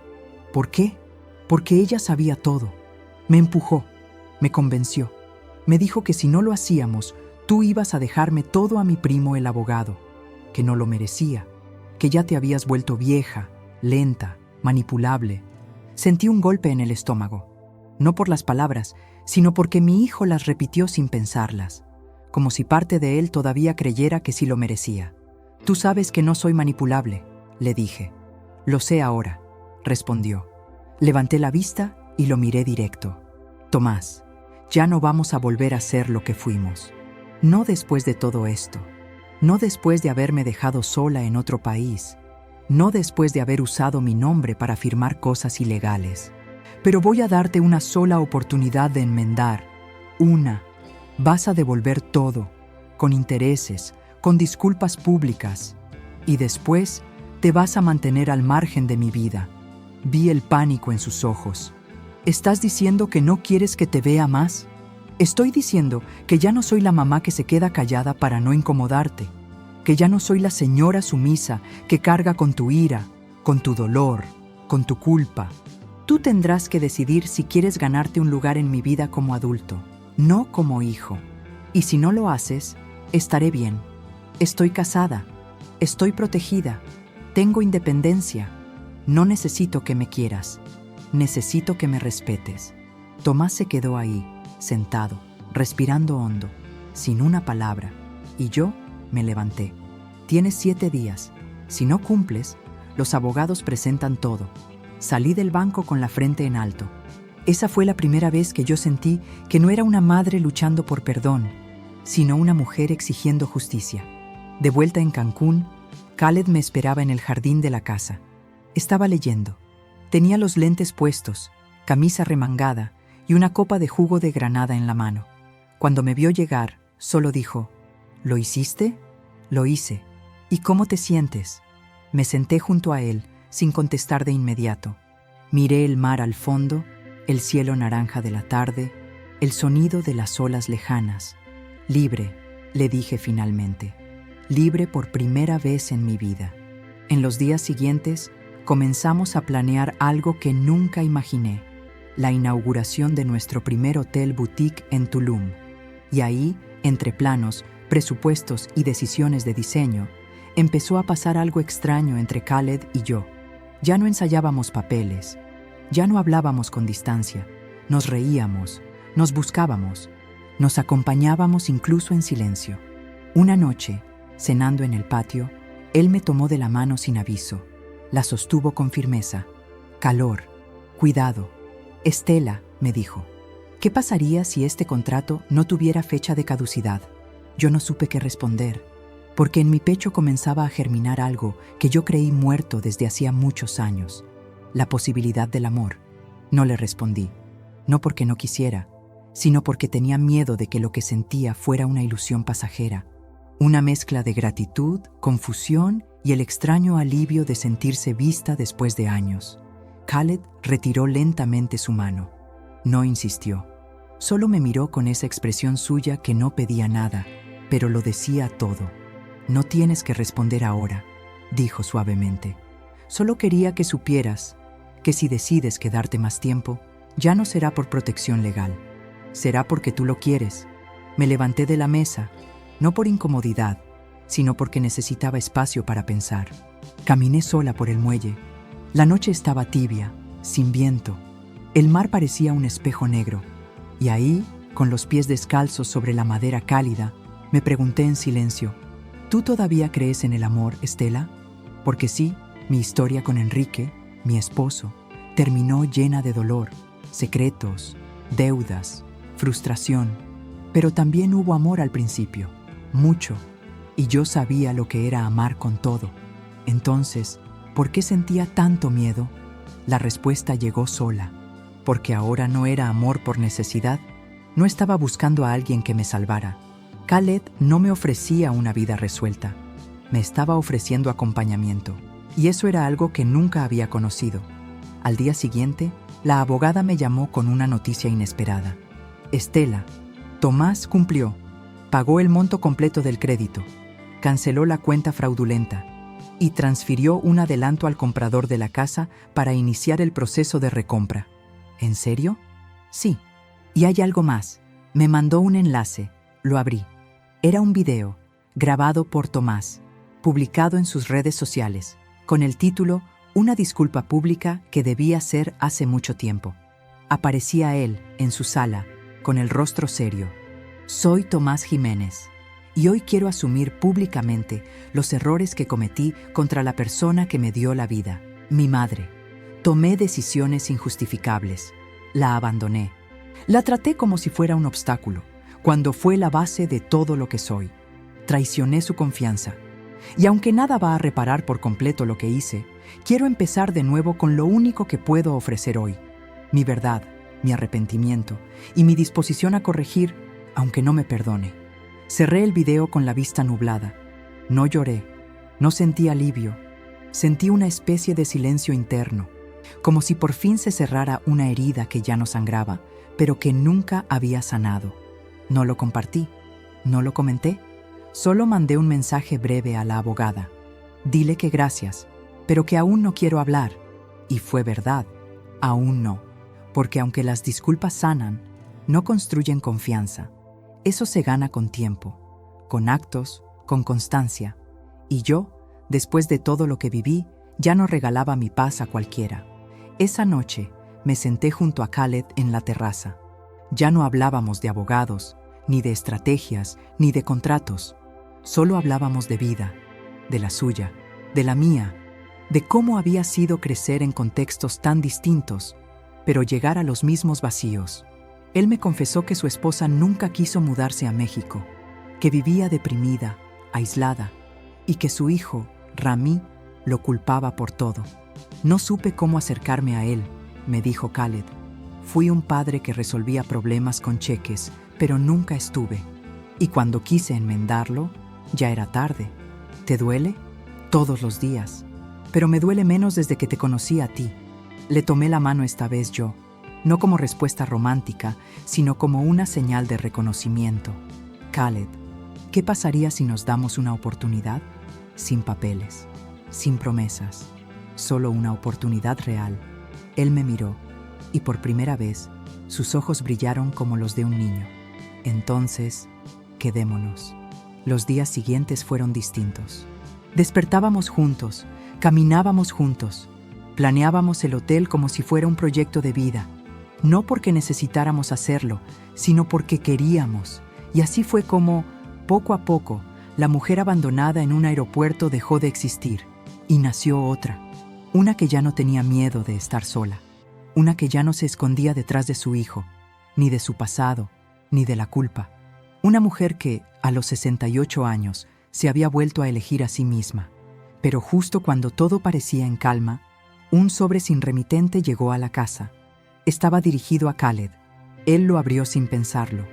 ¿Por qué? Porque ella sabía todo. Me empujó. Me convenció. Me dijo que si no lo hacíamos, tú ibas a dejarme todo a mi primo el abogado. Que no lo merecía. Que ya te habías vuelto vieja, lenta, manipulable. Sentí un golpe en el estómago. No por las palabras, sino porque mi hijo las repitió sin pensarlas. Como si parte de él todavía creyera que sí lo merecía. Tú sabes que no soy manipulable, le dije. Lo sé ahora, respondió. Levanté la vista y lo miré directo. Tomás, Ya no vamos a volver a ser lo que fuimos. No después de todo esto. No después de haberme dejado sola en otro país. No después de haber usado mi nombre para firmar cosas ilegales. Pero voy a darte una sola oportunidad de enmendar. Una. Vas a devolver todo, con intereses, con disculpas públicas. Y después te vas a mantener al margen de mi vida. Vi el pánico en sus ojos. ¿Estás diciendo que no quieres que te vea más? Estoy diciendo que ya no soy la mamá que se queda callada para no incomodarte, que ya no soy la señora sumisa que carga con tu ira, con tu dolor, con tu culpa. Tú tendrás que decidir si quieres ganarte un lugar en mi vida como adulto, no como hijo. Y si no lo haces, estaré bien. Estoy casada, estoy protegida, tengo independencia. No necesito que me quieras, necesito que me respetes. Tomás se quedó ahí, sentado, respirando hondo, sin una palabra, y yo me levanté. Tienes 7 días. Si no cumples, los abogados presentan todo. Salí del banco con la frente en alto. Esa fue la primera vez que yo sentí que no era una madre luchando por perdón, sino una mujer exigiendo justicia. De vuelta en Cancún, Khaled me esperaba en el jardín de la casa. Estaba leyendo. Tenía los lentes puestos, camisa remangada y una copa de jugo de granada en la mano. Cuando me vio llegar, solo dijo: ¿Lo hiciste? Lo hice. ¿Y cómo te sientes? Me senté junto a él, sin contestar de inmediato. Miré el mar al fondo, el cielo naranja de la tarde, el sonido de las olas lejanas. Libre, le dije finalmente. Libre por primera vez en mi vida. En los días siguientes, comenzamos a planear algo que nunca imaginé: la inauguración de nuestro primer hotel boutique en Tulum. Y ahí, entre planos, presupuestos y decisiones de diseño, empezó a pasar algo extraño entre Khaled y yo. Ya no ensayábamos papeles, ya no hablábamos con distancia, nos reíamos, nos buscábamos, nos acompañábamos incluso en silencio. Una noche, cenando en el patio, él me tomó de la mano sin aviso, la sostuvo con firmeza. Calor, cuidado. Estela, me dijo, ¿qué pasaría si este contrato no tuviera fecha de caducidad? Yo no supe qué responder, porque en mi pecho comenzaba a germinar algo que yo creí muerto desde hacía muchos años: la posibilidad del amor. No le respondí, no porque no quisiera, sino porque tenía miedo de que lo que sentía fuera una ilusión pasajera, una mezcla de gratitud, confusión y el extraño alivio de sentirse vista después de años. Khaled retiró lentamente su mano. No insistió. Solo me miró con esa expresión suya que no pedía nada, pero lo decía todo. No tienes que responder ahora, dijo suavemente. Solo quería que supieras que si decides quedarte más tiempo, ya no será por protección legal. Será porque tú lo quieres. Me levanté de la mesa, no por incomodidad, sino porque necesitaba espacio para pensar. Caminé sola por el muelle. La noche estaba tibia, sin viento. El mar parecía un espejo negro. Y ahí, con los pies descalzos sobre la madera cálida, me pregunté en silencio: ¿tú todavía crees en el amor, Estela? Porque sí, mi historia con Enrique, mi esposo, terminó llena de dolor, secretos, deudas, frustración. Pero también hubo amor al principio, mucho, y yo sabía lo que era amar con todo. Entonces, ¿por qué sentía tanto miedo? La respuesta llegó sola. Porque ahora no era amor por necesidad. No estaba buscando a alguien que me salvara. Khaled no me ofrecía una vida resuelta. Me estaba ofreciendo acompañamiento. Y eso era algo que nunca había conocido. Al día siguiente, la abogada me llamó con una noticia inesperada. Estela, Tomás cumplió. Pagó el monto completo del crédito. Canceló la cuenta fraudulenta y transfirió un adelanto al comprador de la casa para iniciar el proceso de recompra. ¿En serio? Sí. Y hay algo más. Me mandó un enlace. Lo abrí. Era un video, grabado por Tomás, publicado en sus redes sociales, con el título «Una disculpa pública que debía hacer hace mucho tiempo». Aparecía él, en su sala, con el rostro serio. Soy Tomás Jiménez, y hoy quiero asumir públicamente los errores que cometí contra la persona que me dio la vida, mi madre. Tomé decisiones injustificables. La abandoné. La traté como si fuera un obstáculo, cuando fue la base de todo lo que soy. Traicioné su confianza. Y aunque nada va a reparar por completo lo que hice, quiero empezar de nuevo con lo único que puedo ofrecer hoy: mi verdad, mi arrepentimiento y mi disposición a corregir, aunque no me perdone. Cerré el video con la vista nublada. No lloré, no sentí alivio. Sentí una especie de silencio interno, como si por fin se cerrara una herida que ya no sangraba, pero que nunca había sanado. No lo compartí, no lo comenté, solo mandé un mensaje breve a la abogada. Dile que gracias, pero que aún no quiero hablar. Y fue verdad, aún no, porque aunque las disculpas sanan, no construyen confianza. Eso se gana con tiempo, con actos, con constancia. Y yo, después de todo lo que viví, ya no regalaba mi paz a cualquiera. Esa noche me senté junto a Khaled en la terraza. Ya no hablábamos de abogados, ni de estrategias, ni de contratos. Solo hablábamos de vida, de la suya, de la mía, de cómo había sido crecer en contextos tan distintos, pero llegar a los mismos vacíos. Él me confesó que su esposa nunca quiso mudarse a México, que vivía deprimida, aislada, y que su hijo, Rami, lo culpaba por todo. No supe cómo acercarme a él, me dijo Khaled. Fui un padre que resolvía problemas con cheques, pero nunca estuve. Y cuando quise enmendarlo, ya era tarde. ¿Te duele? Todos los días. Pero me duele menos desde que te conocí a ti. Le tomé la mano esta vez yo, no como respuesta romántica, sino como una señal de reconocimiento. Khaled, ¿qué pasaría si nos damos una oportunidad? Sin papeles, sin promesas, solo una oportunidad real. Él me miró, y por primera vez, sus ojos brillaron como los de un niño. Entonces, quedémonos. Los días siguientes fueron distintos. Despertábamos juntos, caminábamos juntos, planeábamos el hotel como si fuera un proyecto de vida, no porque necesitáramos hacerlo, sino porque queríamos. Y así fue como, poco a poco, la mujer abandonada en un aeropuerto dejó de existir, y nació otra, una que ya no tenía miedo de estar sola, una que ya no se escondía detrás de su hijo, ni de su pasado, ni de la culpa. Una mujer que, a los 68 años, se había vuelto a elegir a sí misma. Pero justo cuando todo parecía en calma, un sobre sin remitente llegó a la casa. Estaba dirigido a Khaled. Él lo abrió sin pensarlo.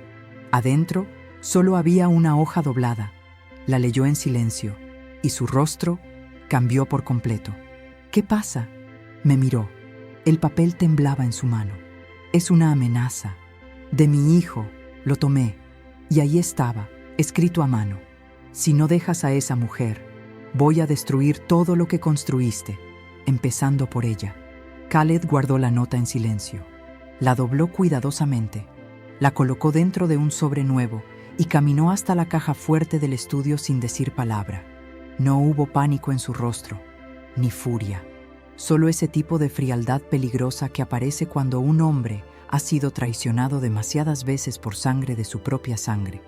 Adentro, solo había una hoja doblada. La leyó en silencio, y su rostro cambió por completo. ¿Qué pasa? Me miró. El papel temblaba en su mano. Es una amenaza. De mi hijo. Lo tomé. Y ahí estaba, escrito a mano. Si no dejas a esa mujer, voy a destruir todo lo que construiste, empezando por ella. Khaled guardó la nota en silencio. La dobló cuidadosamente. La colocó dentro de un sobre nuevo y caminó hasta la caja fuerte del estudio sin decir palabra. No hubo pánico en su rostro, ni furia. Solo ese tipo de frialdad peligrosa que aparece cuando un hombre ha sido traicionado demasiadas veces por sangre de su propia sangre.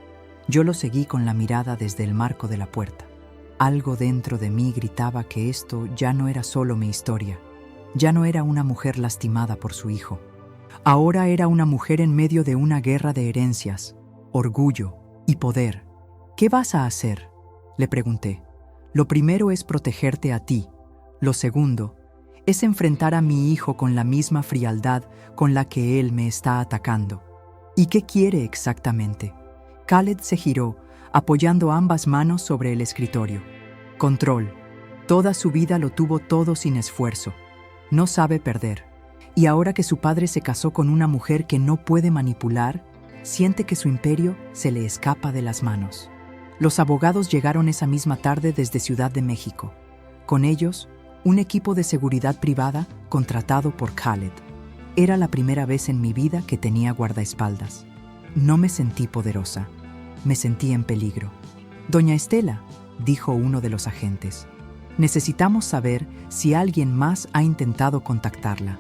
Yo lo seguí con la mirada desde el marco de la puerta. Algo dentro de mí gritaba que esto ya no era solo mi historia. Ya no era una mujer lastimada por su hijo. Ahora era una mujer en medio de una guerra de herencias, orgullo y poder. ¿Qué vas a hacer?, le pregunté. Lo primero es protegerte a ti. Lo segundo es enfrentar a mi hijo con la misma frialdad con la que él me está atacando. ¿Y qué quiere exactamente? Khaled se giró, apoyando ambas manos sobre el escritorio. Control. Toda su vida lo tuvo todo sin esfuerzo. No sabe perder. Y ahora que su padre se casó con una mujer que no puede manipular, siente que su imperio se le escapa de las manos. Los abogados llegaron esa misma tarde desde Ciudad de México. Con ellos, un equipo de seguridad privada contratado por Khaled. Era la primera vez en mi vida que tenía guardaespaldas. No me sentí poderosa. Me sentí en peligro. «Doña Estela», dijo uno de los agentes, «necesitamos saber si alguien más ha intentado contactarla.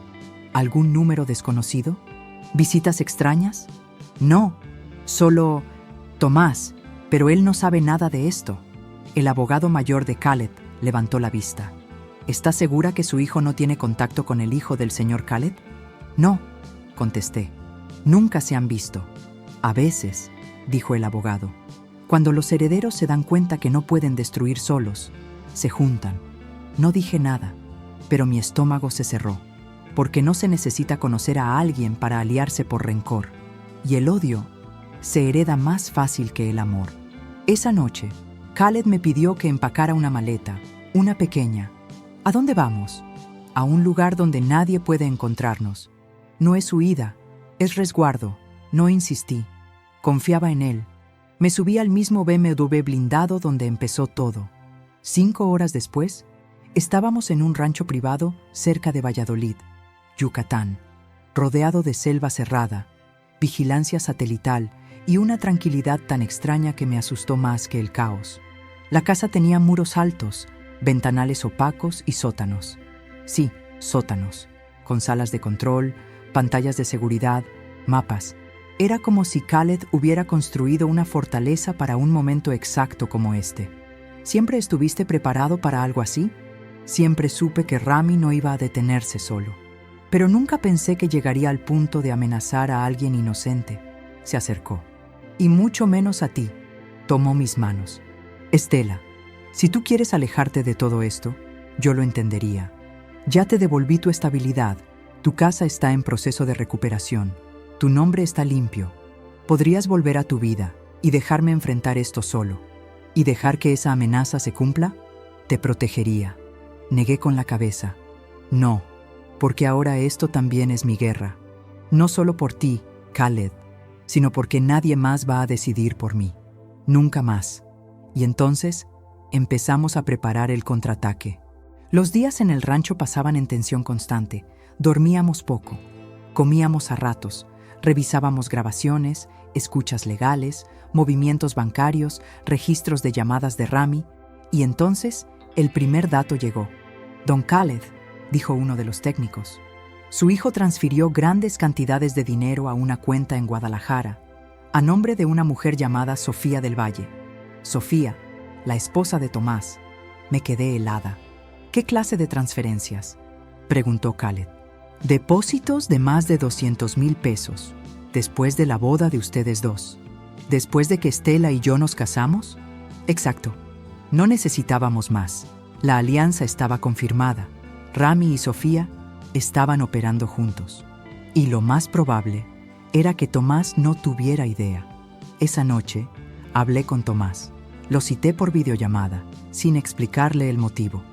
¿Algún número desconocido? ¿Visitas extrañas?» «No, solo Tomás, pero él no sabe nada de esto». El abogado mayor de Khaled levantó la vista. «¿Está segura que su hijo no tiene contacto con el hijo del señor Khaled?» «No», contesté. Nunca se han visto. A veces, dijo el abogado, cuando los herederos se dan cuenta que no pueden destruir solos, se juntan. No dije nada, pero mi estómago se cerró, porque no se necesita conocer a alguien para aliarse por rencor, y el odio se hereda más fácil que el amor. Esa noche, Khaled me pidió que empacara una maleta, una pequeña. ¿A dónde vamos? A un lugar donde nadie puede encontrarnos. No es huida, es resguardo. No insistí. Confiaba en él. Me subí al mismo BMW blindado donde empezó todo. 5 horas después, estábamos en un rancho privado cerca de Valladolid, Yucatán, rodeado de selva cerrada, vigilancia satelital y una tranquilidad tan extraña que me asustó más que el caos. La casa tenía muros altos, ventanales opacos y sótanos. Sí, sótanos, con salas de control, pantallas de seguridad, mapas. Era como si Khaled hubiera construido una fortaleza para un momento exacto como este. ¿Siempre estuviste preparado para algo así? Siempre supe que Rami no iba a detenerse solo. Pero nunca pensé que llegaría al punto de amenazar a alguien inocente. Se acercó. Y mucho menos a ti. Tomó mis manos. Estela, si tú quieres alejarte de todo esto, yo lo entendería. Ya te devolví tu estabilidad. Tu casa está en proceso de recuperación. Tu nombre está limpio. Podrías volver a tu vida y dejarme enfrentar esto solo. ¿Y dejar que esa amenaza se cumpla? Te protegería. Negué con la cabeza. No, porque ahora esto también es mi guerra. No solo por ti, Khaled, sino porque nadie más va a decidir por mí. Nunca más. Y entonces empezamos a preparar el contraataque. Los días en el rancho pasaban en tensión constante. Dormíamos poco. Comíamos a ratos. Revisábamos grabaciones, escuchas legales, movimientos bancarios, registros de llamadas de Rami. Y entonces el primer dato llegó. Don Khaled, dijo uno de los técnicos. Su hijo transfirió grandes cantidades de dinero a una cuenta en Guadalajara, a nombre de una mujer llamada Sofía del Valle. Sofía, la esposa de Tomás. Me quedé helada. ¿Qué clase de transferencias?, preguntó Khaled. Depósitos de más de 200,000 pesos, después de la boda de ustedes dos. ¿Después de que Estela y yo nos casamos? Exacto. No necesitábamos más. La alianza estaba confirmada. Rami y Sofía estaban operando juntos. Y lo más probable era que Tomás no tuviera idea. Esa noche hablé con Tomás. Lo cité por videollamada, sin explicarle el motivo.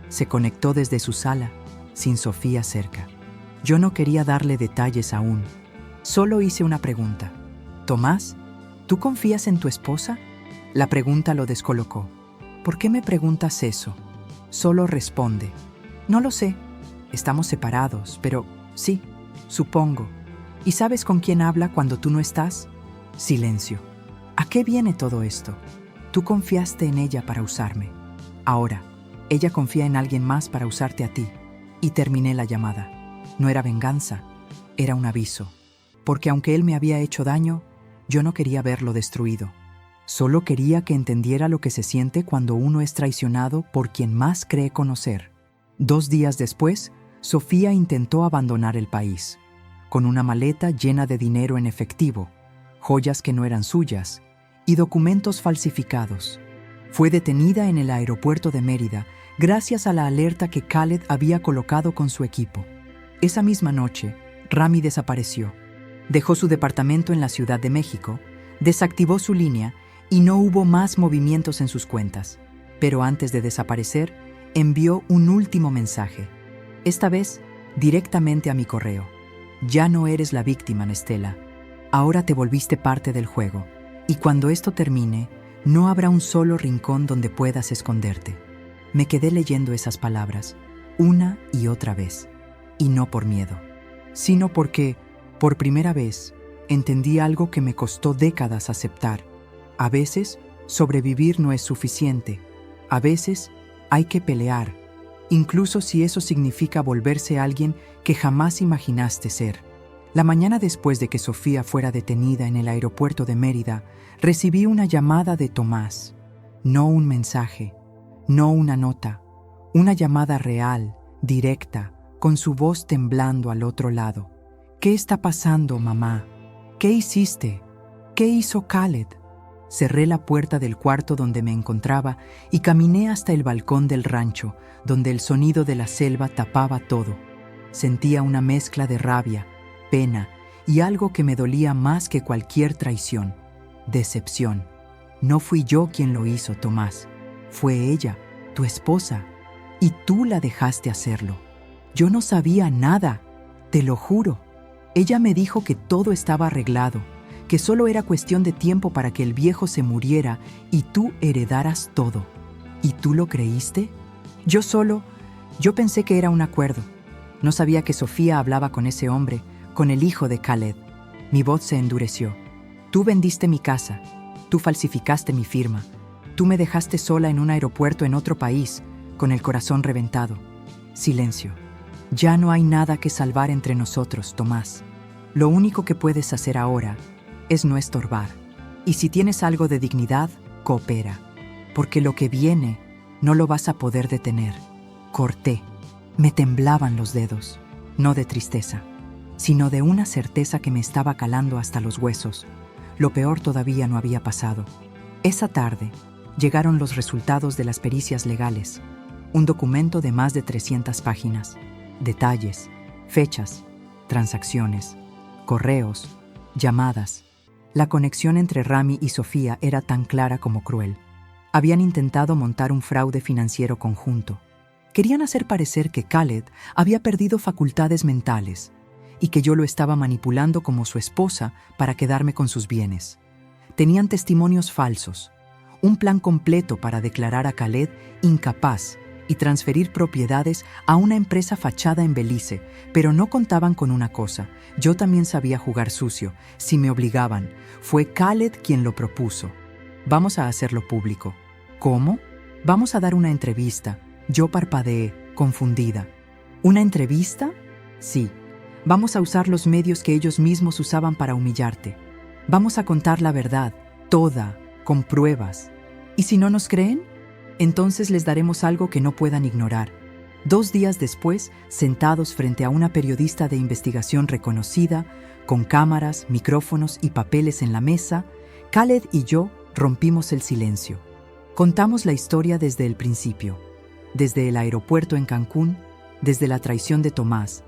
Se conectó desde su sala, sin Sofía cerca. Yo no quería darle detalles aún. Solo hice una pregunta. «Tomás, ¿tú confías en tu esposa?». La pregunta lo descolocó. «¿Por qué me preguntas eso?». Solo responde. «No lo sé. Estamos separados, pero sí, supongo. ¿Y sabes con quién habla cuando tú no estás?». Silencio. ¿A qué viene todo esto? Tú confiaste en ella para usarme. Ahora, ella confía en alguien más para usarte a ti. Y terminé la llamada. No era venganza, era un aviso. Porque aunque él me había hecho daño, yo no quería verlo destruido. Solo quería que entendiera lo que se siente cuando uno es traicionado por quien más cree conocer. 2 días después, Sofía intentó abandonar el país, con una maleta llena de dinero en efectivo, joyas que no eran suyas y documentos falsificados. Fue detenida en el aeropuerto de Mérida gracias a la alerta que Khaled había colocado con su equipo. Esa misma noche, Rami desapareció. Dejó su departamento en la Ciudad de México, desactivó su línea y no hubo más movimientos en sus cuentas. Pero antes de desaparecer, envió un último mensaje. Esta vez, directamente a mi correo. «Ya no eres la víctima, Estela. Ahora te volviste parte del juego. Y cuando esto termine, no habrá un solo rincón donde puedas esconderte». Me quedé leyendo esas palabras, una y otra vez. Y no por miedo, sino porque, por primera vez, entendí algo que me costó décadas aceptar. A veces, sobrevivir no es suficiente. A veces, hay que pelear, incluso si eso significa volverse alguien que jamás imaginaste ser. La mañana después de que Sofía fuera detenida en el aeropuerto de Mérida, recibí una llamada de Tomás. No un mensaje, no una nota, una llamada real, directa, con su voz temblando al otro lado. «¿Qué está pasando, mamá?». ¿Qué hiciste? ¿Qué hizo Khaled? Cerré la puerta del cuarto donde me encontraba y caminé hasta el balcón del rancho, donde el sonido de la selva tapaba todo. Sentía una mezcla de rabia, pena y algo que me dolía más que cualquier traición: decepción. No fui yo quien lo hizo, Tomás. Fue ella, tu esposa, y tú la dejaste hacerlo. Yo no sabía nada, te lo juro. Ella me dijo que todo estaba arreglado, que solo era cuestión de tiempo para que el viejo se muriera y tú heredaras todo. ¿Y tú lo creíste? Yo pensé que era un acuerdo. No sabía que Sofía hablaba con ese hombre, con el hijo de Khaled. Mi voz se endureció. Tú vendiste mi casa, tú falsificaste mi firma, tú me dejaste sola en un aeropuerto en otro país, con el corazón reventado. Silencio. Ya no hay nada que salvar entre nosotros, Tomás. Lo único que puedes hacer ahora es no estorbar. Y si tienes algo de dignidad, coopera, porque lo que viene no lo vas a poder detener. Corté. Me temblaban los dedos, no de tristeza, sino de una certeza que me estaba calando hasta los huesos. Lo peor todavía no había pasado. Esa tarde llegaron los resultados de las pericias legales, un documento de más de 300 páginas, detalles, fechas, transacciones, correos, llamadas. La conexión entre Rami y Sofía era tan clara como cruel. Habían intentado montar un fraude financiero conjunto. Querían hacer parecer que Khaled había perdido facultades mentales y que yo lo estaba manipulando como su esposa para quedarme con sus bienes. Tenían testimonios falsos, un plan completo para declarar a Khaled incapaz y transferir propiedades a una empresa fachada en Belice, pero no contaban con una cosa: yo también sabía jugar sucio, si me obligaban. Fue Khaled quien lo propuso. Vamos a hacerlo público. ¿Cómo? Vamos a dar una entrevista. Yo parpadeé, confundida. ¿Una entrevista? Sí. Vamos a usar los medios que ellos mismos usaban para humillarte. Vamos a contar la verdad, toda, con pruebas. ¿Y si no nos creen? Entonces les daremos algo que no puedan ignorar. 2 días después, sentados frente a una periodista de investigación reconocida, con cámaras, micrófonos y papeles en la mesa, Khaled y yo rompimos el silencio. Contamos la historia desde el principio, desde el aeropuerto en Cancún, desde la traición de Tomás,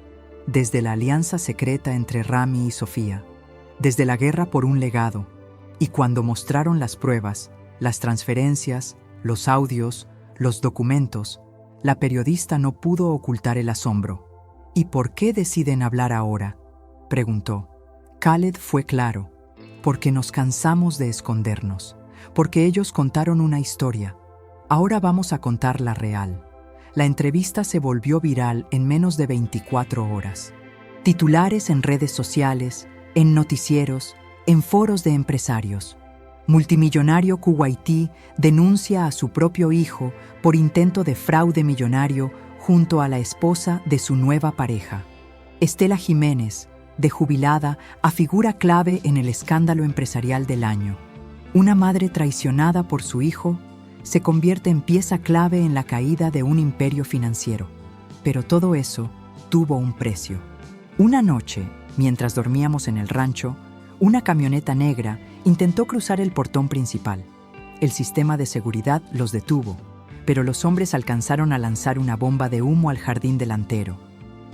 desde la alianza secreta entre Rami y Sofía, desde la guerra por un legado, y cuando mostraron las pruebas, las transferencias, los audios, los documentos, la periodista no pudo ocultar el asombro. ¿Y por qué deciden hablar ahora?, preguntó. Khaled fue claro: porque nos cansamos de escondernos, porque ellos contaron una historia. Ahora vamos a contar la real. La entrevista se volvió viral en menos de 24 horas. Titulares en redes sociales, en noticieros, en foros de empresarios. Multimillonario kuwaití denuncia a su propio hijo por intento de fraude millonario junto a la esposa de su nueva pareja. Estela Jiménez, de jubilada a figura clave en el escándalo empresarial del año. Una madre traicionada por su hijo se convierte en pieza clave en la caída de un imperio financiero. Pero todo eso tuvo un precio. Una noche, mientras dormíamos en el rancho, una camioneta negra intentó cruzar el portón principal. El sistema de seguridad los detuvo, pero los hombres alcanzaron a lanzar una bomba de humo al jardín delantero.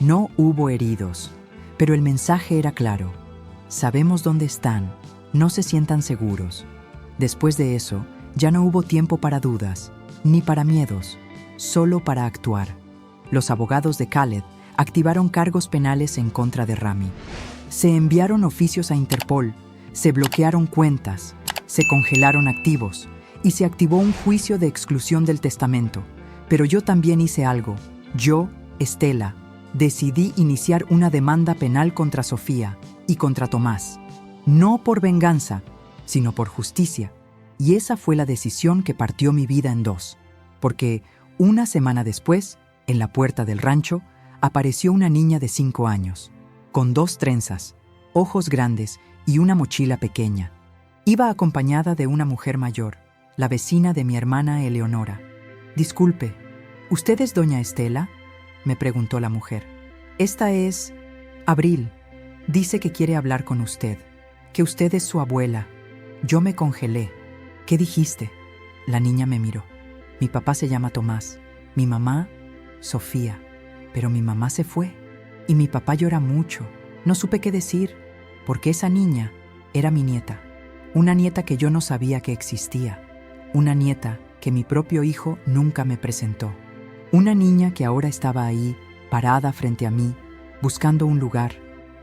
No hubo heridos, pero el mensaje era claro: sabemos dónde están, no se sientan seguros. Después de eso, ya no hubo tiempo para dudas, ni para miedos, solo para actuar. Los abogados de Khaled activaron cargos penales en contra de Rami. Se enviaron oficios a Interpol, se bloquearon cuentas, se congelaron activos y se activó un juicio de exclusión del testamento. Pero yo también hice algo. Yo, Estela, decidí iniciar una demanda penal contra Sofía y contra Tomás. No por venganza, sino por justicia. Y esa fue la decisión que partió mi vida en dos. Porque una semana después, en la puerta del rancho, apareció una niña de 5 años, con 2 trenzas, ojos grandes y una mochila pequeña. Iba acompañada de una mujer mayor, la vecina de mi hermana Eleonora. «Disculpe, ¿usted es doña Estela?», me preguntó la mujer. «Esta es Abril. Dice que quiere hablar con usted». Que usted es su abuela. Yo me congelé. ¿Qué dijiste? La niña me miró. Mi papá se llama Tomás. Mi mamá, Sofía. Pero mi mamá se fue. Y mi papá llora mucho. No supe qué decir, porque esa niña era mi nieta. Una nieta que yo no sabía que existía. Una nieta que mi propio hijo nunca me presentó. Una niña que ahora estaba ahí, parada frente a mí, buscando un lugar,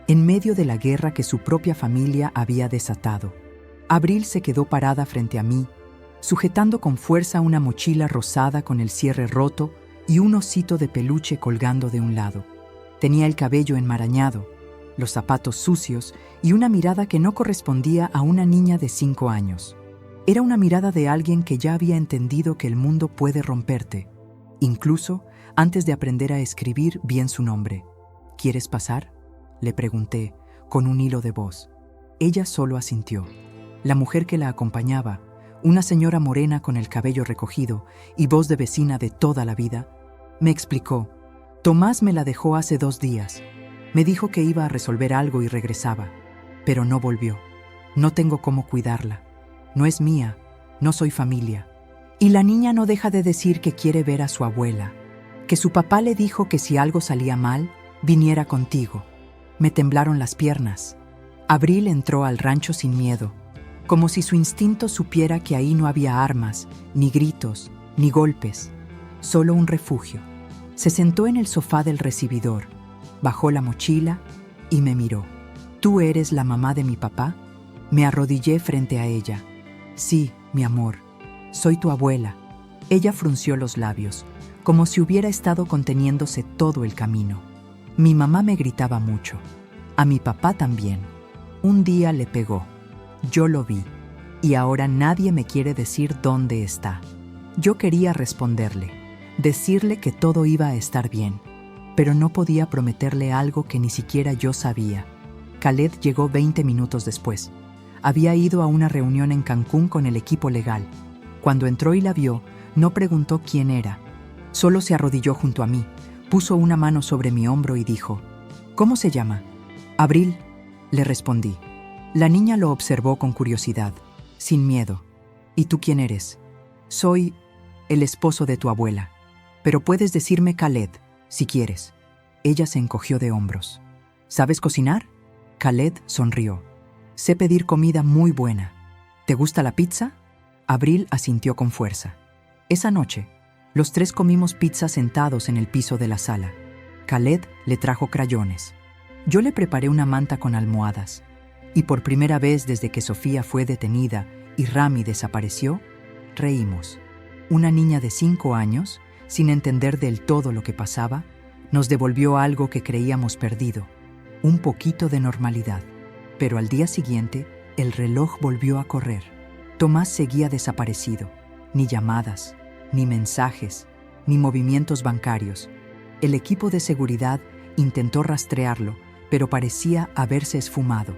en medio de la guerra que su propia familia había desatado. Abril se quedó parada frente a mí, sujetando con fuerza una mochila rosada con el cierre roto y un osito de peluche colgando de un lado. Tenía el cabello enmarañado, los zapatos sucios y una mirada que no correspondía a una niña de 5 años. Era una mirada de alguien que ya había entendido que el mundo puede romperte, incluso antes de aprender a escribir bien su nombre. ¿Quieres pasar?, le pregunté, con un hilo de voz. Ella solo asintió. La mujer que la acompañaba, una señora morena con el cabello recogido y voz de vecina de toda la vida, me explicó: Tomás me la dejó hace 2 días. Me dijo que iba a resolver algo y regresaba, pero no volvió. No tengo cómo cuidarla. No es mía, no soy familia. Y la niña no deja de decir que quiere ver a su abuela, que su papá le dijo que si algo salía mal, viniera contigo. Me temblaron las piernas. Abril entró al rancho sin miedo, como si su instinto supiera que ahí no había armas, ni gritos, ni golpes, solo un refugio. Se sentó en el sofá del recibidor, bajó la mochila y me miró. ¿Tú eres la mamá de mi papá? Me arrodillé frente a ella. Sí, mi amor, soy tu abuela. Ella frunció los labios, como si hubiera estado conteniéndose todo el camino. Mi mamá me gritaba mucho. A mi papá también. Un día le pegó. Yo lo vi. Y ahora nadie me quiere decir dónde está. Yo quería responderle, decirle que todo iba a estar bien, pero no podía prometerle algo que ni siquiera yo sabía. Khaled llegó 20 minutos después. Había ido a una reunión en Cancún con el equipo legal. Cuando entró y la vio, no preguntó quién era. Solo se arrodilló junto a mí, puso una mano sobre mi hombro y dijo: ¿Cómo se llama? Abril, le respondí. La niña lo observó con curiosidad, sin miedo. ¿Y tú quién eres? Soy el esposo de tu abuela, pero puedes decirme Khaled, si quieres. Ella se encogió de hombros. ¿Sabes cocinar? Khaled sonrió. Sé pedir comida muy buena. ¿Te gusta la pizza? Abril asintió con fuerza. Esa noche, los 3 comimos pizza sentados en el piso de la sala. Khaled le trajo crayones. Yo le preparé una manta con almohadas. Y por primera vez desde que Sofía fue detenida y Rami desapareció, reímos. Una niña de 5 años, sin entender del todo lo que pasaba, nos devolvió algo que creíamos perdido, un poquito de normalidad. Pero al día siguiente, el reloj volvió a correr. Tomás seguía desaparecido. Ni llamadas, ni mensajes, ni movimientos bancarios. El equipo de seguridad intentó rastrearlo, pero parecía haberse esfumado.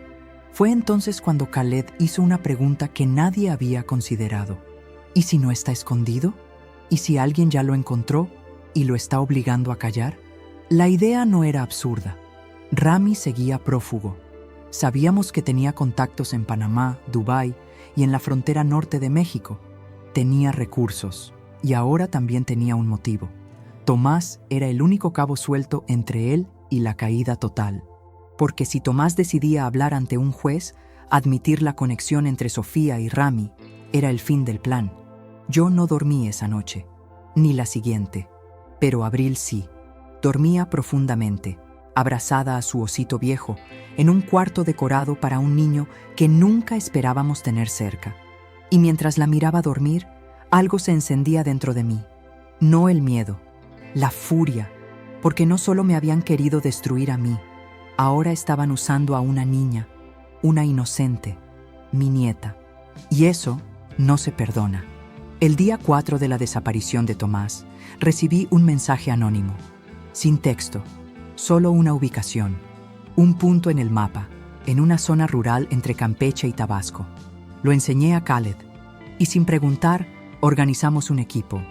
Fue entonces cuando Khaled hizo una pregunta que nadie había considerado. ¿Y si no está escondido? ¿Y si alguien ya lo encontró y lo está obligando a callar? La idea no era absurda. Rami seguía prófugo. Sabíamos que tenía contactos en Panamá, Dubái y en la frontera norte de México. Tenía recursos y ahora también tenía un motivo. Tomás era el único cabo suelto entre él y la caída total. Porque si Tomás decidía hablar ante un juez, admitir la conexión entre Sofía y Rami, era el fin del plan. Yo no dormí esa noche, ni la siguiente, pero Abril sí. Dormía profundamente, abrazada a su osito viejo, en un cuarto decorado para un niño que nunca esperábamos tener cerca. Y mientras la miraba dormir, algo se encendía dentro de mí. No el miedo, la furia, porque no solo me habían querido destruir a mí, ahora estaban usando a una niña, una inocente, mi nieta. Y eso no se perdona. El día 4 de la desaparición de Tomás, recibí un mensaje anónimo, sin texto, solo una ubicación, un punto en el mapa, en una zona rural entre Campeche y Tabasco. Lo enseñé a Khaled, y sin preguntar, organizamos un equipo.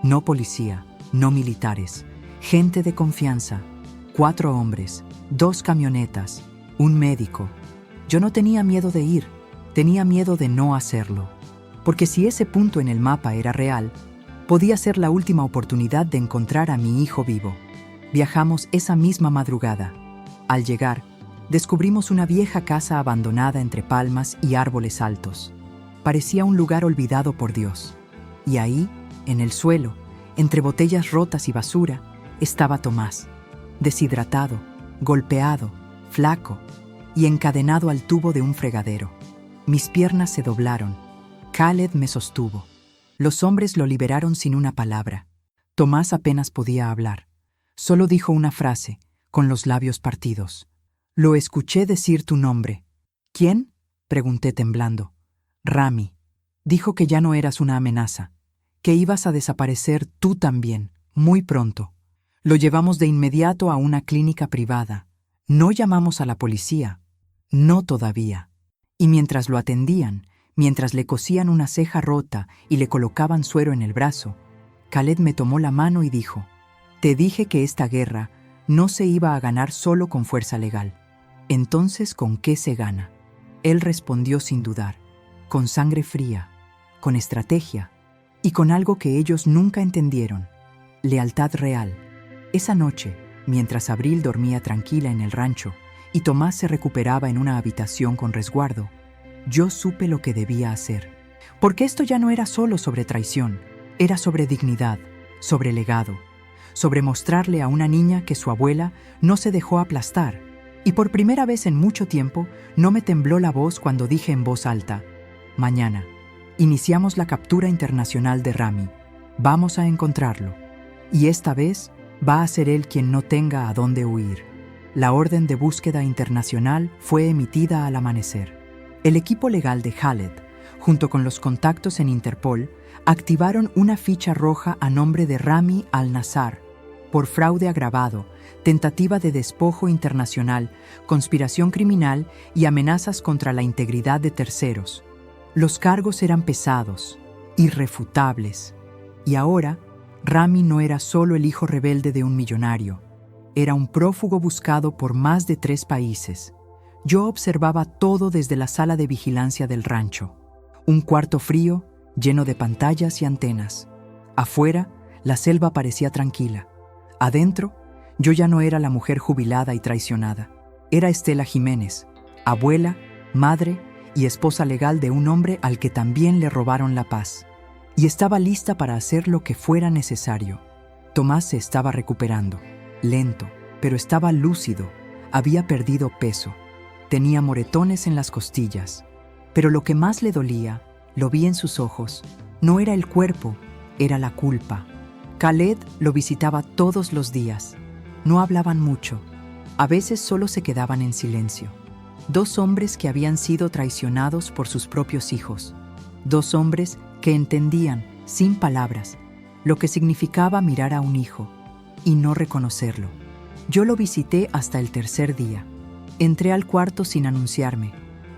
No policía, no militares, gente de confianza, 4 hombres, 2 camionetas, un médico. Yo no tenía miedo de ir, tenía miedo de no hacerlo. Porque si ese punto en el mapa era real, podía ser la última oportunidad de encontrar a mi hijo vivo. Viajamos esa misma madrugada. Al llegar, descubrimos una vieja casa abandonada entre palmas y árboles altos. Parecía un lugar olvidado por Dios. Y ahí, en el suelo, entre botellas rotas y basura, estaba Tomás, deshidratado, golpeado, flaco y encadenado al tubo de un fregadero. Mis piernas se doblaron. Khaled me sostuvo. Los hombres lo liberaron sin una palabra. Tomás apenas podía hablar. Solo dijo una frase, con los labios partidos. Lo escuché decir tu nombre. ¿Quién? Pregunté temblando. Rami. Dijo que ya no eras una amenaza, que ibas a desaparecer tú también, muy pronto. Lo llevamos de inmediato a una clínica privada. No llamamos a la policía. No todavía. Y mientras lo atendían, mientras le cosían una ceja rota y le colocaban suero en el brazo, Khaled me tomó la mano y dijo: «Te dije que esta guerra no se iba a ganar solo con fuerza legal. Entonces, ¿con qué se gana?». Él respondió sin dudar: «Con sangre fría, con estrategia y con algo que ellos nunca entendieron: lealtad real». Esa noche, mientras Abril dormía tranquila en el rancho y Tomás se recuperaba en una habitación con resguardo, yo supe lo que debía hacer. Porque esto ya no era solo sobre traición, era sobre dignidad, sobre legado, sobre mostrarle a una niña que su abuela no se dejó aplastar. Y por primera vez en mucho tiempo no me tembló la voz cuando dije en voz alta: «Mañana iniciamos la captura internacional de Rami. Vamos a encontrarlo. Y esta vez va a ser él quien no tenga a dónde huir». La orden de búsqueda internacional fue emitida al amanecer. El equipo legal de Khaled, junto con los contactos en Interpol, activaron una ficha roja a nombre de Rami al-Nassar por fraude agravado, tentativa de despojo internacional, conspiración criminal y amenazas contra la integridad de terceros. Los cargos eran pesados, irrefutables. Y ahora, Rami no era solo el hijo rebelde de un millonario. Era un prófugo buscado por más de 3 países. Yo observaba todo desde la sala de vigilancia del rancho. Un cuarto frío, lleno de pantallas y antenas. Afuera, la selva parecía tranquila. Adentro, yo ya no era la mujer jubilada y traicionada. Era Estela Jiménez, abuela, madre y esposa legal de un hombre al que también le robaron la paz. Y estaba lista para hacer lo que fuera necesario. Tomás se estaba recuperando, lento, pero estaba lúcido. Había perdido peso. Tenía moretones en las costillas. Pero lo que más le dolía, lo vi en sus ojos, no era el cuerpo, era la culpa. Khaled lo visitaba todos los días. No hablaban mucho. A veces solo se quedaban en silencio. 2 hombres que habían sido traicionados por sus propios hijos. 2 hombres que entendían, sin palabras, lo que significaba mirar a un hijo y no reconocerlo. Yo lo visité hasta el 3er día. Entré al cuarto sin anunciarme.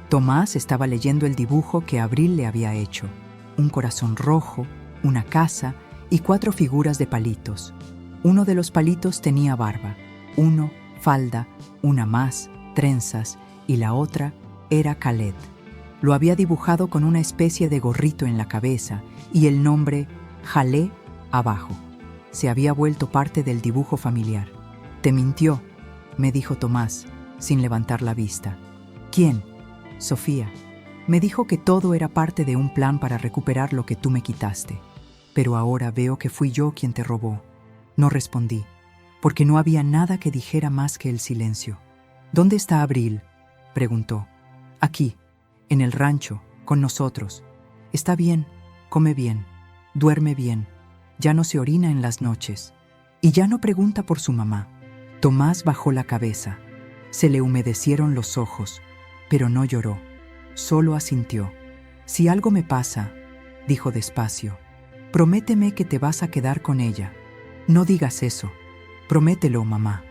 Tomás estaba leyendo el dibujo que Abril le había hecho. Un corazón rojo, una casa y 4 figuras de palitos. Uno de los palitos tenía barba, uno falda, una más, trenzas, y la otra era Khaled. Lo había dibujado con una especie de gorrito en la cabeza y el nombre Jalé abajo. Se había vuelto parte del dibujo familiar. «Te mintió», me dijo Tomás, sin levantar la vista. «¿Quién?» «Sofía. Me dijo que todo era parte de un plan para recuperar lo que tú me quitaste. Pero ahora veo que fui yo quien te robó». No respondí, porque no había nada que dijera más que el silencio. «¿Dónde está Abril?», preguntó. «Aquí, en el rancho, con nosotros. Está bien, come bien, duerme bien, ya no se orina en las noches y ya no pregunta por su mamá». Tomás bajó la cabeza. Se le humedecieron los ojos, pero no lloró, solo asintió. «Si algo me pasa», dijo despacio, «prométeme que te vas a quedar con ella». «No digas eso. Promételo, mamá.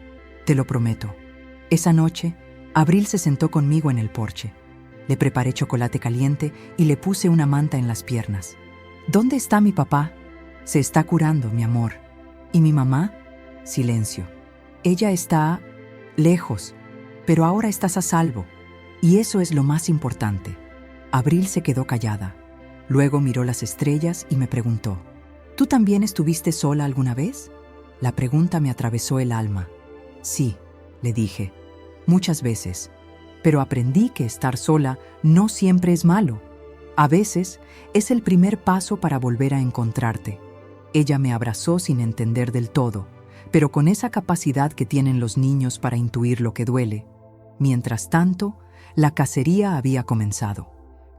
Te lo prometo». Esa noche, Abril se sentó conmigo en el porche. Le preparé chocolate caliente y le puse una manta en las piernas. «¿Dónde está mi papá?» «Se está curando, mi amor». «¿Y mi mamá?» Silencio. «Ella está lejos, pero ahora estás a salvo». Y eso es lo más importante. Abril se quedó callada. Luego miró las estrellas y me preguntó, ¿tú también estuviste sola alguna vez? La pregunta me atravesó el alma. Sí, le dije, muchas veces. Pero aprendí que estar sola no siempre es malo. A veces es el primer paso para volver a encontrarte. Ella me abrazó sin entender del todo, pero con esa capacidad que tienen los niños para intuir lo que duele. Mientras tanto, la cacería había comenzado.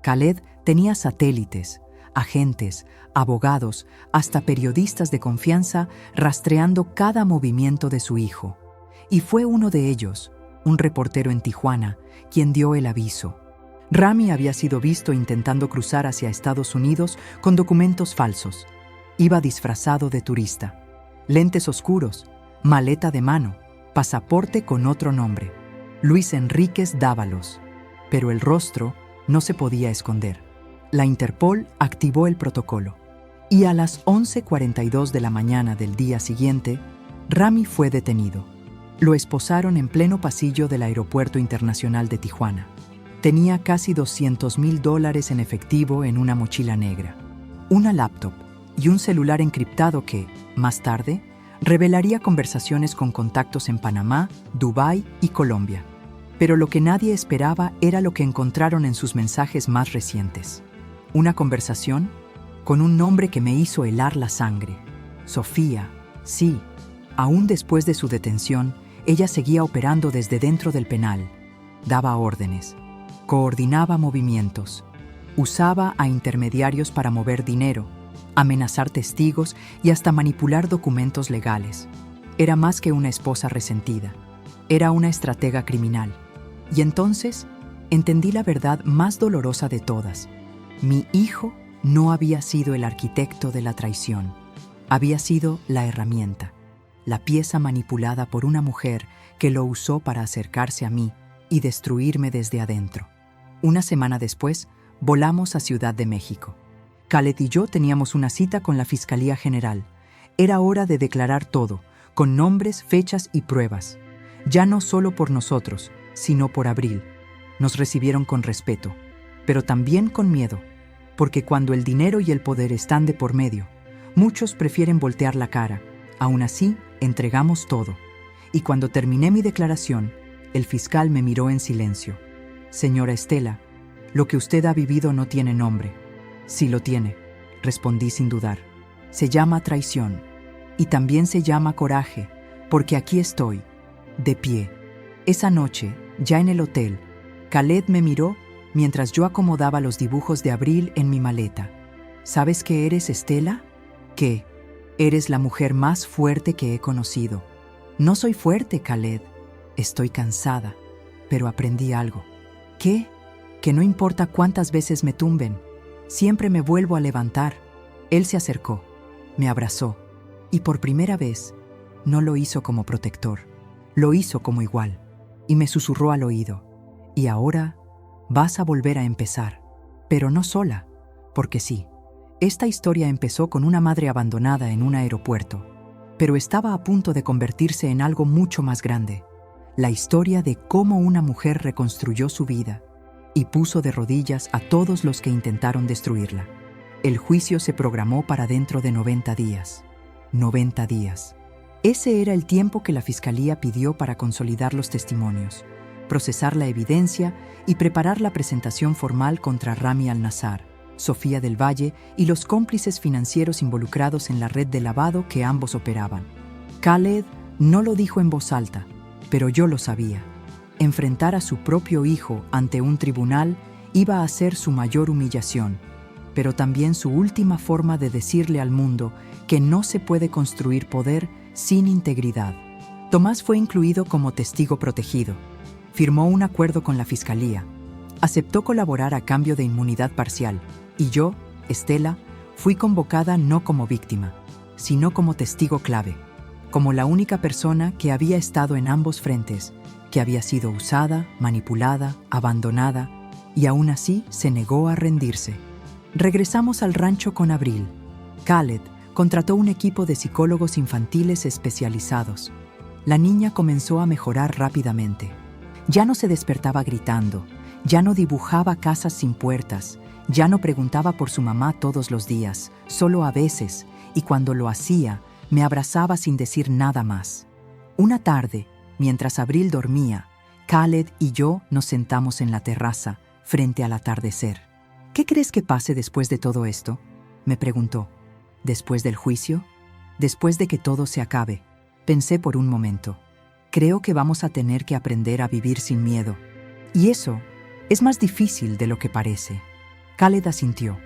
Khaled tenía satélites, agentes, abogados, hasta periodistas de confianza rastreando cada movimiento de su hijo. Y fue uno de ellos, un reportero en Tijuana, quien dio el aviso. Rami había sido visto intentando cruzar hacia Estados Unidos con documentos falsos. Iba disfrazado de turista. Lentes oscuros, maleta de mano, pasaporte con otro nombre. Luis Enríquez Dávalos. Pero el rostro no se podía esconder. La Interpol activó el protocolo. Y a las 11:42 de la mañana del día siguiente, Rami fue detenido. Lo esposaron en pleno pasillo del Aeropuerto Internacional de Tijuana. Tenía casi $200,000 en efectivo en una mochila negra, una laptop y un celular encriptado que, más tarde, revelaría conversaciones con contactos en Panamá, Dubái y Colombia. Pero lo que nadie esperaba era lo que encontraron en sus mensajes más recientes. Una conversación con un nombre que me hizo helar la sangre. Sofía, sí. Aún después de su detención, ella seguía operando desde dentro del penal. Daba órdenes, coordinaba movimientos, usaba a intermediarios para mover dinero, amenazar testigos y hasta manipular documentos legales. Era más que una esposa resentida. Era una estratega criminal. Y entonces entendí la verdad más dolorosa de todas. Mi hijo no había sido el arquitecto de la traición. Había sido la herramienta, la pieza manipulada por una mujer que lo usó para acercarse a mí y destruirme desde adentro. Una semana después, volamos a Ciudad de México. Khaled y yo teníamos una cita con la Fiscalía General. Era hora de declarar todo, con nombres, fechas y pruebas. Ya no solo por nosotros, sino por Abril. Nos recibieron con respeto, pero también con miedo, porque cuando el dinero y el poder están de por medio, muchos prefieren voltear la cara. Aún así, entregamos todo. Y cuando terminé mi declaración, el fiscal me miró en silencio. Señora Estela, lo que usted ha vivido no tiene nombre. Sí lo tiene, respondí sin dudar. Se llama traición. Y también se llama coraje, porque aquí estoy, de pie. Esa noche, ya en el hotel, Khaled me miró mientras yo acomodaba los dibujos de Abril en mi maleta. ¿Sabes qué eres, Estela? ¿Qué? Eres la mujer más fuerte que he conocido. No soy fuerte, Khaled. Estoy cansada, pero aprendí algo. ¿Qué? Que no importa cuántas veces me tumben, siempre me vuelvo a levantar. Él se acercó, me abrazó, y por primera vez, no lo hizo como protector, lo hizo como igual, y me susurró al oído. Y ahora vas a volver a empezar, pero no sola, porque sí, esta historia empezó con una madre abandonada en un aeropuerto, pero estaba a punto de convertirse en algo mucho más grande. La historia de cómo una mujer reconstruyó su vida y puso de rodillas a todos los que intentaron destruirla. El juicio se programó para dentro de 90 días. 90 días. Ese era el tiempo que la Fiscalía pidió para consolidar los testimonios, procesar la evidencia y preparar la presentación formal contra Rami Al-Nazar, Sofía del Valle y los cómplices financieros involucrados en la red de lavado que ambos operaban. Khaled no lo dijo en voz alta, pero yo lo sabía. Enfrentar a su propio hijo ante un tribunal iba a ser su mayor humillación, pero también su última forma de decirle al mundo que no se puede construir poder sin integridad. Tomás fue incluido como testigo protegido. Firmó un acuerdo con la Fiscalía. Aceptó colaborar a cambio de inmunidad parcial. Y yo, Estela, fui convocada no como víctima, sino como testigo clave, como la única persona que había estado en ambos frentes, que había sido usada, manipulada, abandonada, y aún así se negó a rendirse. Regresamos al rancho con Abril. Khaled contrató un equipo de psicólogos infantiles especializados. La niña comenzó a mejorar rápidamente. Ya no se despertaba gritando, Ya no dibujaba casas sin puertas, ya no preguntaba por su mamá todos los días, solo a veces, y cuando lo hacía, me abrazaba sin decir nada más. Una tarde, mientras Abril dormía, Khaled y yo nos sentamos en la terraza, frente al atardecer. ¿Qué crees que pase después de todo esto?, me preguntó. ¿Después del juicio? Después de que todo se acabe. Pensé por un momento. Creo que vamos a tener que aprender a vivir sin miedo. Y eso es más difícil de lo que parece. Khaled asintió.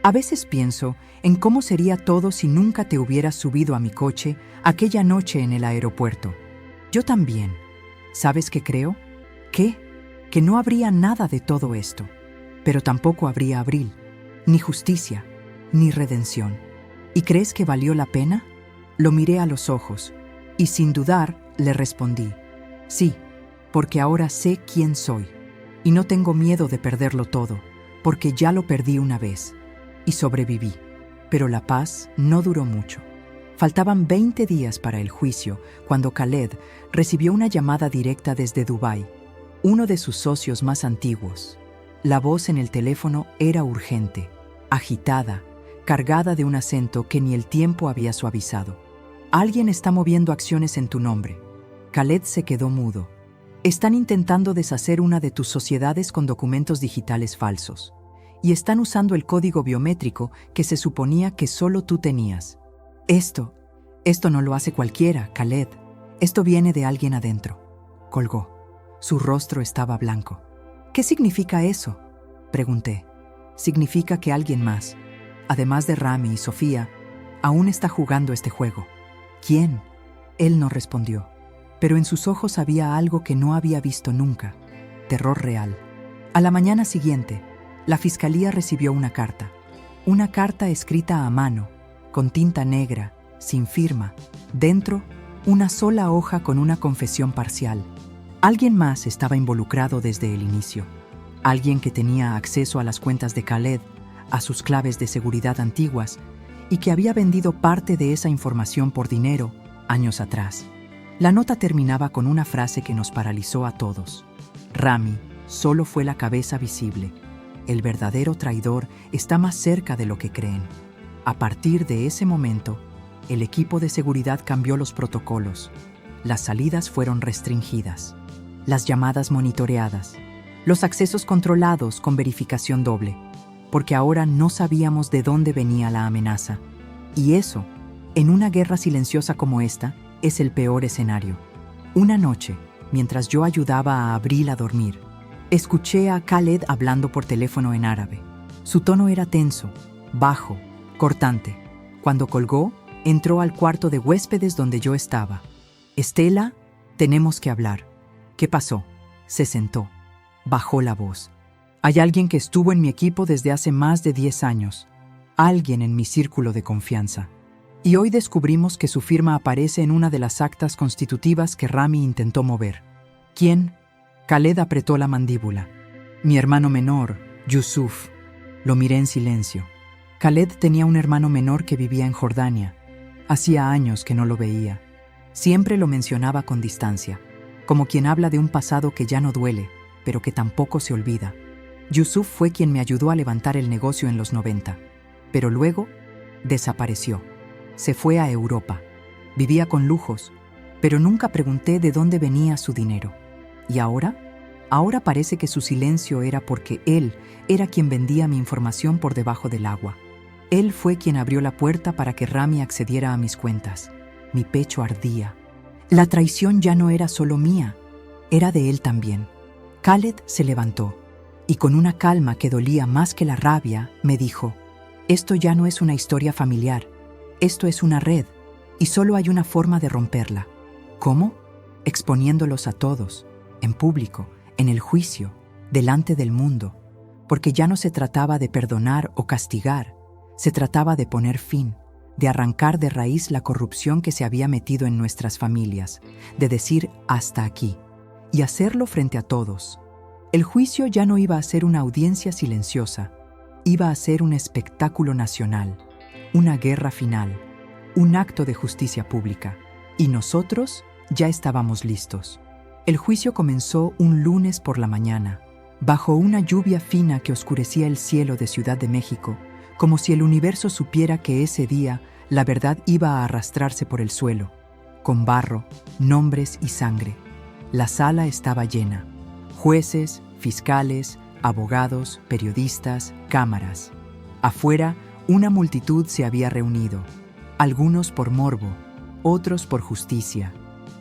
A veces pienso en cómo sería todo si nunca te hubieras subido a mi coche aquella noche en el aeropuerto. Yo también. ¿Sabes qué creo? ¿Qué? Que no habría nada de todo esto. Pero tampoco habría Abril, ni justicia, ni redención. ¿Y crees que valió la pena? Lo miré a los ojos, y sin dudar le respondí. Sí, porque ahora sé quién soy, y no tengo miedo de perderlo todo, porque ya lo perdí una vez, y sobreviví. Pero la paz no duró mucho. Faltaban 20 días para el juicio cuando Khaled recibió una llamada directa desde Dubái, uno de sus socios más antiguos. La voz en el teléfono era urgente, agitada, cargada de un acento que ni el tiempo había suavizado. Alguien está moviendo acciones en tu nombre. Khaled se quedó mudo. Están intentando deshacer una de tus sociedades con documentos digitales falsos. Y están usando el código biométrico que se suponía que solo tú tenías. Esto no lo hace cualquiera, Khaled. Esto viene de alguien adentro. Colgó. Su rostro estaba blanco. ¿Qué significa eso?, pregunté. Significa que alguien más, además de Rami y Sofía, aún está jugando este juego. ¿Quién? Él no respondió, pero en sus ojos había algo que no había visto nunca: terror real. A la mañana siguiente, la fiscalía recibió una carta escrita a mano, con tinta negra, sin firma. Dentro, una sola hoja con una confesión parcial. Alguien más estaba involucrado desde el inicio. Alguien que tenía acceso a las cuentas de Khaled, a sus claves de seguridad antiguas, y que había vendido parte de esa información por dinero años atrás. La nota terminaba con una frase que nos paralizó a todos. Rami solo fue la cabeza visible. El verdadero traidor está más cerca de lo que creen. A partir de ese momento, el equipo de seguridad cambió los protocolos. Las salidas fueron restringidas, las llamadas monitoreadas, los accesos controlados con verificación doble, porque ahora no sabíamos de dónde venía la amenaza. Y eso, en una guerra silenciosa como esta, es el peor escenario. Una noche, mientras yo ayudaba a Abril a dormir, escuché a Khaled hablando por teléfono en árabe. Su tono era tenso, bajo, cortante. Cuando colgó, entró al cuarto de huéspedes donde yo estaba. «Estela, tenemos que hablar». «¿Qué pasó?». Se sentó. Bajó la voz. «Hay alguien que estuvo en mi equipo desde hace más de 10 años. Alguien en mi círculo de confianza. Y hoy descubrimos que su firma aparece en una de las actas constitutivas que Rami intentó mover». «¿Quién?». Khaled apretó la mandíbula. «Mi hermano menor, Yusuf». Lo miré en silencio. Khaled tenía un hermano menor que vivía en Jordania. Hacía años que no lo veía. Siempre lo mencionaba con distancia, como quien habla de un pasado que ya no duele, pero que tampoco se olvida. Yusuf fue quien me ayudó a levantar el negocio en los 90, pero luego desapareció. Se fue a Europa. Vivía con lujos, pero nunca pregunté de dónde venía su dinero. ¿Y ahora? Ahora parece que su silencio era porque él era quien vendía mi información por debajo del agua. Él fue quien abrió la puerta para que Rami accediera a mis cuentas. Mi pecho ardía. La traición ya no era solo mía, era de él también. Khaled se levantó y con una calma que dolía más que la rabia, me dijo: «Esto ya no es una historia familiar, esto es una red y solo hay una forma de romperla». «¿Cómo?». «Exponiéndolos a todos, en público, en el juicio, delante del mundo, porque ya no se trataba de perdonar o castigar, se trataba de poner fin, de arrancar de raíz la corrupción que se había metido en nuestras familias, de decir hasta aquí, y hacerlo frente a todos. El juicio ya no iba a ser una audiencia silenciosa, iba a ser un espectáculo nacional, una guerra final, un acto de justicia pública, y nosotros ya estábamos listos. El juicio comenzó un lunes por la mañana. bajo una lluvia fina que oscurecía el cielo de Ciudad de México, como si el universo supiera que ese día la verdad iba a arrastrarse por el suelo, con barro, nombres y sangre. La sala estaba llena. Jueces, fiscales, abogados, periodistas, cámaras. Afuera, una multitud se había reunido, algunos por morbo, otros por justicia,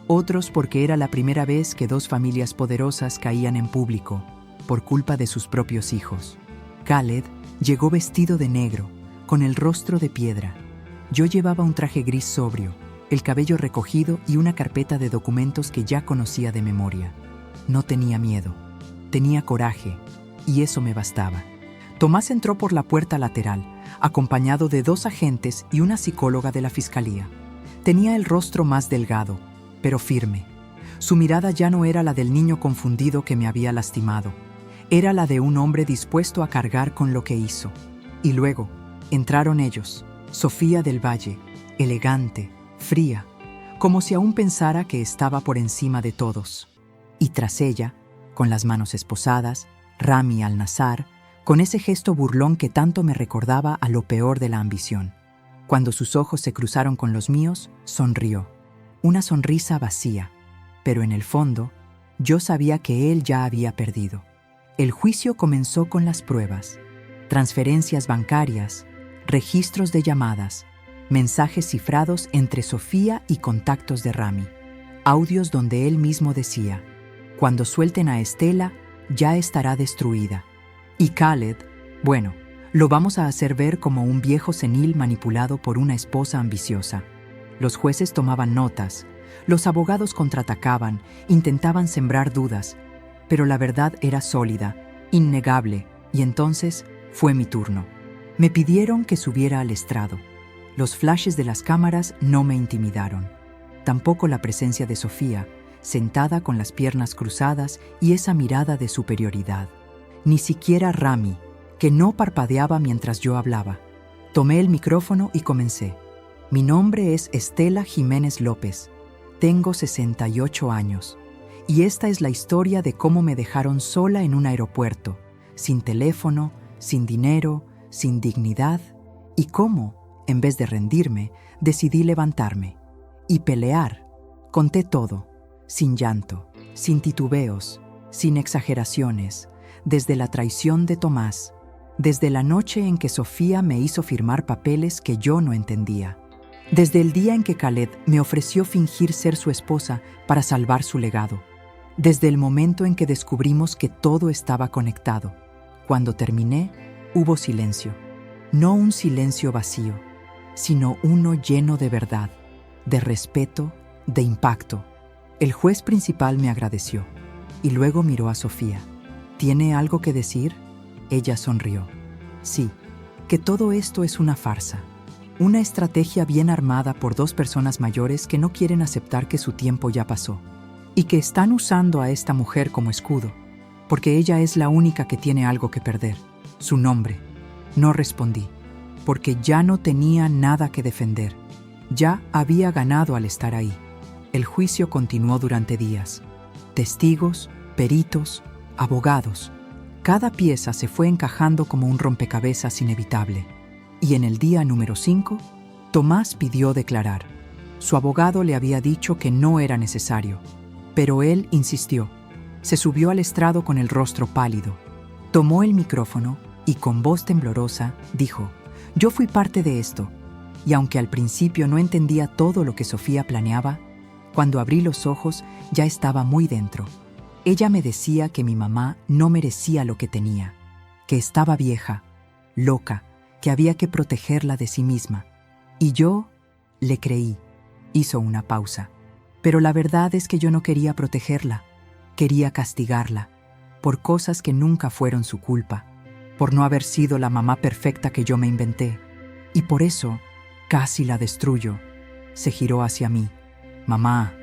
otros porque era la primera vez que dos familias poderosas caían en público, por culpa de sus propios hijos. Khaled llegó vestido de negro, con el rostro de piedra. Yo llevaba un traje gris sobrio, el cabello recogido y una carpeta de documentos que ya conocía de memoria. No tenía miedo, tenía coraje, y eso me bastaba. Tomás entró por la puerta lateral, acompañado de 2 agentes y una psicóloga de la fiscalía. Tenía el rostro más delgado, pero firme. Su mirada ya no era la del niño confundido que me había lastimado. Era la de un hombre dispuesto a cargar con lo que hizo. Y luego, entraron ellos, Sofía del Valle, elegante, fría, como si aún pensara que estaba por encima de todos. Y tras ella, con las manos esposadas, Rami al-Nazar, con ese gesto burlón que tanto me recordaba a lo peor de la ambición. Cuando sus ojos se cruzaron con los míos, sonrió. Una sonrisa vacía, pero en el fondo, yo sabía que él ya había perdido. El juicio comenzó con las pruebas, transferencias bancarias, registros de llamadas, mensajes cifrados entre Sofía y contactos de Rami, audios donde él mismo decía: cuando suelten a Estela, ya estará destruida. Y Khaled, bueno, lo vamos a hacer ver como un viejo senil manipulado por una esposa ambiciosa. Los jueces tomaban notas, los abogados contraatacaban, intentaban sembrar dudas, pero la verdad era sólida, innegable, y entonces fue mi turno. Me pidieron que subiera al estrado. Los flashes de las cámaras no me intimidaron. Tampoco la presencia de Sofía, sentada con las piernas cruzadas y esa mirada de superioridad. Ni siquiera Rami, que no parpadeaba mientras yo hablaba. Tomé el micrófono y comencé. Mi nombre es Estela Jiménez López. Tengo 68 años. Y esta es la historia de cómo me dejaron sola en un aeropuerto, sin teléfono, sin dinero, sin dignidad, y cómo, en vez de rendirme, decidí levantarme y pelear. Conté todo, sin llanto, sin titubeos, sin exageraciones, desde la traición de Tomás, desde la noche en que Sofía me hizo firmar papeles que yo no entendía, desde el día en que Khaled me ofreció fingir ser su esposa para salvar su legado, desde el momento en que descubrimos que todo estaba conectado. Cuando terminé, hubo silencio, no un silencio vacío, sino uno lleno de verdad, de respeto, de impacto. El juez principal me agradeció y luego miró a Sofía. ¿Tiene algo que decir? Ella sonrió. Sí, que todo esto es una farsa, una estrategia bien armada por 2 personas mayores que no quieren aceptar que su tiempo ya pasó y que están usando a esta mujer como escudo, porque ella es la única que tiene algo que perder, su nombre. No respondí, porque ya no tenía nada que defender. Ya había ganado al estar ahí. El juicio continuó durante días. Testigos, peritos, abogados. Cada pieza se fue encajando como un rompecabezas inevitable. Y en el día número 5, Tomás pidió declarar. Su abogado le había dicho que no era necesario, pero él insistió. Se subió al estrado con el rostro pálido. Tomó el micrófono y con voz temblorosa dijo: «Yo fui parte de esto». Y aunque al principio no entendía todo lo que Sofía planeaba, cuando abrí los ojos ya estaba muy dentro. Ella me decía que mi mamá no merecía lo que tenía, que estaba vieja, loca, que había que protegerla de sí misma. Y yo le creí. Hizo una pausa. Pero la verdad es que yo no quería protegerla. Quería castigarla, por cosas que nunca fueron su culpa, por no haber sido la mamá perfecta que yo me inventé. Y por eso, casi la destruyo. Se giró hacia mí. «Mamá,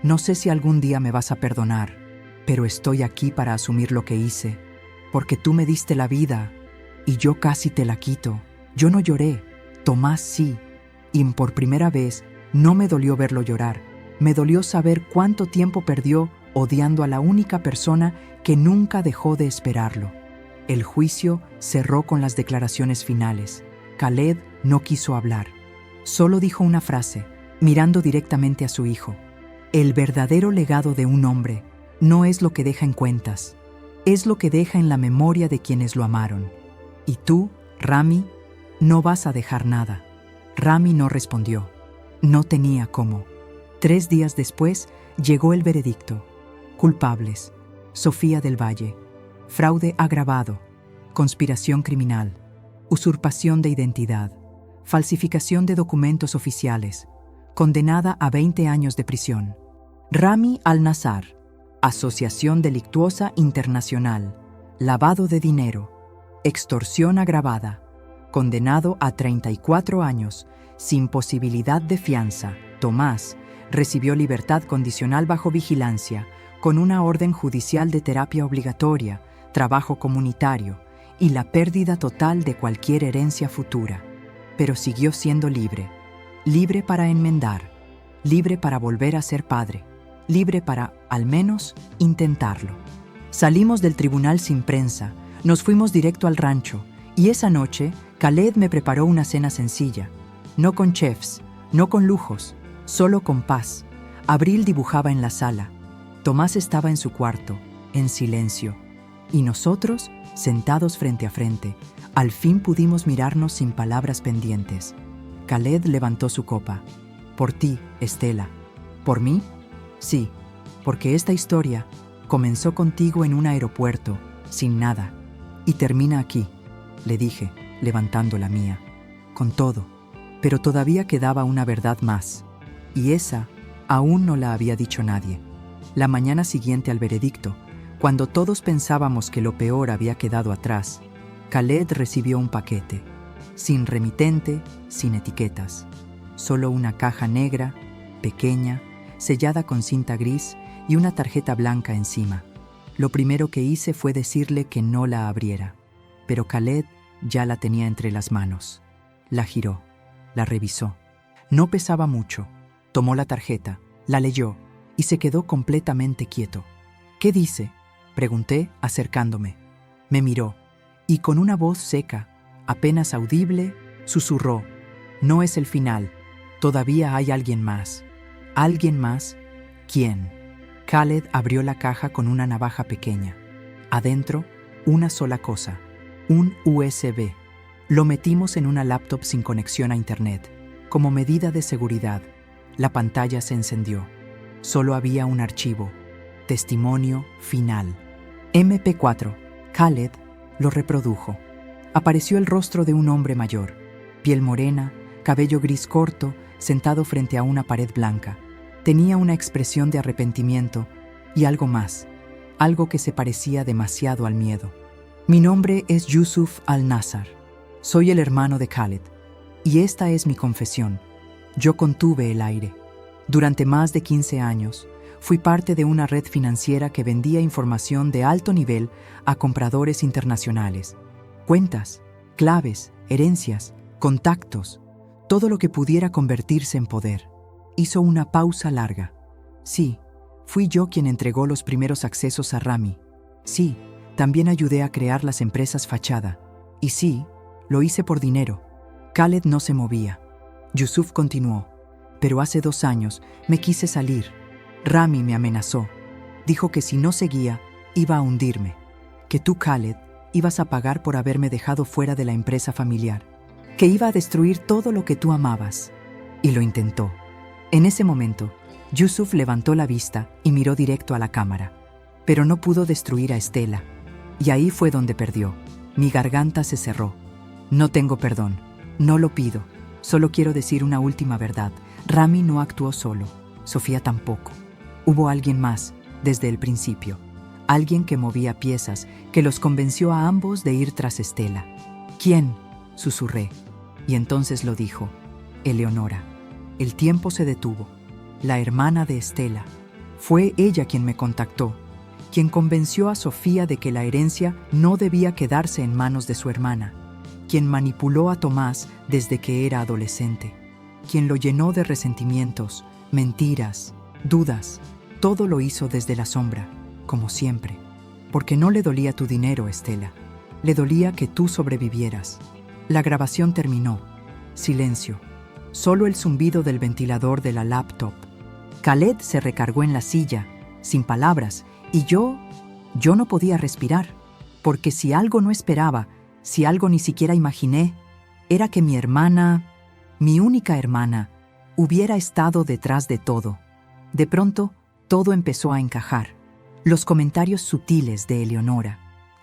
no sé si algún día me vas a perdonar, pero estoy aquí para asumir lo que hice, porque tú me diste la vida y yo casi te la quito». Yo no lloré, Tomás sí, y por primera vez no me dolió verlo llorar. Me dolió saber cuánto tiempo perdió odiando a la única persona que nunca dejó de esperarlo. El juicio cerró con las declaraciones finales. Khaled no quiso hablar. Solo dijo una frase, mirando directamente a su hijo. El verdadero legado de un hombre no es lo que deja en cuentas, es lo que deja en la memoria de quienes lo amaron. Y tú, Rami, no vas a dejar nada. Rami no respondió. No tenía cómo. 3 días después llegó el veredicto. Culpables: Sofía del Valle. Fraude agravado. Conspiración criminal. Usurpación de identidad. Falsificación de documentos oficiales. Condenada a 20 años de prisión. Rami Al-Nassar. Asociación delictuosa internacional. Lavado de dinero. Extorsión agravada. Condenado a 34 años, sin posibilidad de fianza. Tomás recibió libertad condicional bajo vigilancia, con una orden judicial de terapia obligatoria, trabajo comunitario y la pérdida total de cualquier herencia futura. Pero siguió siendo libre. Libre para enmendar. Libre para volver a ser padre. Libre para, al menos, intentarlo. Salimos del tribunal sin prensa, nos fuimos directo al rancho, y esa noche Khaled me preparó una cena sencilla, no con chefs, no con lujos, solo con paz. Abril dibujaba en la sala, Tomás estaba en su cuarto, en silencio, y nosotros, sentados frente a frente, al fin pudimos mirarnos sin palabras pendientes. Khaled levantó su copa. Por ti, Estela. ¿Por mí? Sí, porque esta historia comenzó contigo en un aeropuerto, sin nada, y termina aquí, le dije, levantando la mía, con todo. Pero todavía quedaba una verdad más, y esa aún no la había dicho nadie. La mañana siguiente al veredicto, cuando todos pensábamos que lo peor había quedado atrás, Khaled recibió un paquete, sin remitente, sin etiquetas, solo una caja negra, pequeña, sellada con cinta gris y una tarjeta blanca encima. Lo primero que hice fue decirle que no la abriera, pero Khaled ya la tenía entre las manos. La giró, la revisó. No pesaba mucho. Tomó la tarjeta, la leyó y se quedó completamente quieto. ¿Qué dice?, pregunté, acercándome. Me miró y con una voz seca, apenas audible, susurró: no es el final, todavía hay alguien más. ¿Alguien más? ¿Quién? Khaled abrió la caja con una navaja pequeña. Adentro, una sola cosa, un USB. Lo metimos en una laptop sin conexión a internet. Como medida de seguridad, la pantalla se encendió. Solo había un archivo. Testimonio final. MP4. Khaled lo reprodujo. Apareció el rostro de un hombre mayor, piel morena, cabello gris corto, sentado frente a una pared blanca. Tenía una expresión de arrepentimiento y algo más, algo que se parecía demasiado al miedo. Mi nombre es Yusuf Al-Nassar. Soy el hermano de Khaled. Y esta es mi confesión. Yo contuve el aire. Durante más de 15 años, fui parte de una red financiera que vendía información de alto nivel a compradores internacionales. Cuentas, claves, herencias, contactos, todo lo que pudiera convertirse en poder. Hizo una pausa larga. Sí, fui yo quien entregó los primeros accesos a Rami. Sí, también ayudé a crear las empresas fachada. Y sí, lo hice por dinero. Khaled no se movía. Yusuf continuó. Pero hace 2 años me quise salir. Rami me amenazó. Dijo que si no seguía, iba a hundirme. Que tú, Khaled, ibas a pagar por haberme dejado fuera de la empresa familiar. Que iba a destruir todo lo que tú amabas. Y lo intentó. En ese momento, Yusuf levantó la vista y miró directo a la cámara. Pero no pudo destruir a Estela. Y ahí fue donde perdió. Mi garganta se cerró. No tengo perdón. No lo pido. Solo quiero decir una última verdad. Rami no actuó solo. Sofía tampoco. Hubo alguien más, desde el principio. Alguien que movía piezas, que los convenció a ambos de ir tras Estela. ¿Quién?, susurré. Y entonces lo dijo. Eleonora. El tiempo se detuvo. La hermana de Estela. Fue ella quien me contactó, quien convenció a Sofía de que la herencia no debía quedarse en manos de su hermana, quien manipuló a Tomás desde que era adolescente, quien lo llenó de resentimientos, mentiras, dudas. todo lo hizo desde la sombra, como siempre. Porque no le dolía tu dinero, Estela. Le dolía que tú sobrevivieras. La grabación terminó. Silencio. Solo el zumbido del ventilador de la laptop. Khaled se recargó en la silla, sin palabras, y yo no podía respirar, porque si algo no esperaba, si algo ni siquiera imaginé, era que mi hermana, mi única hermana, hubiera estado detrás de todo. De pronto, todo empezó a encajar. Los comentarios sutiles de Eleonora,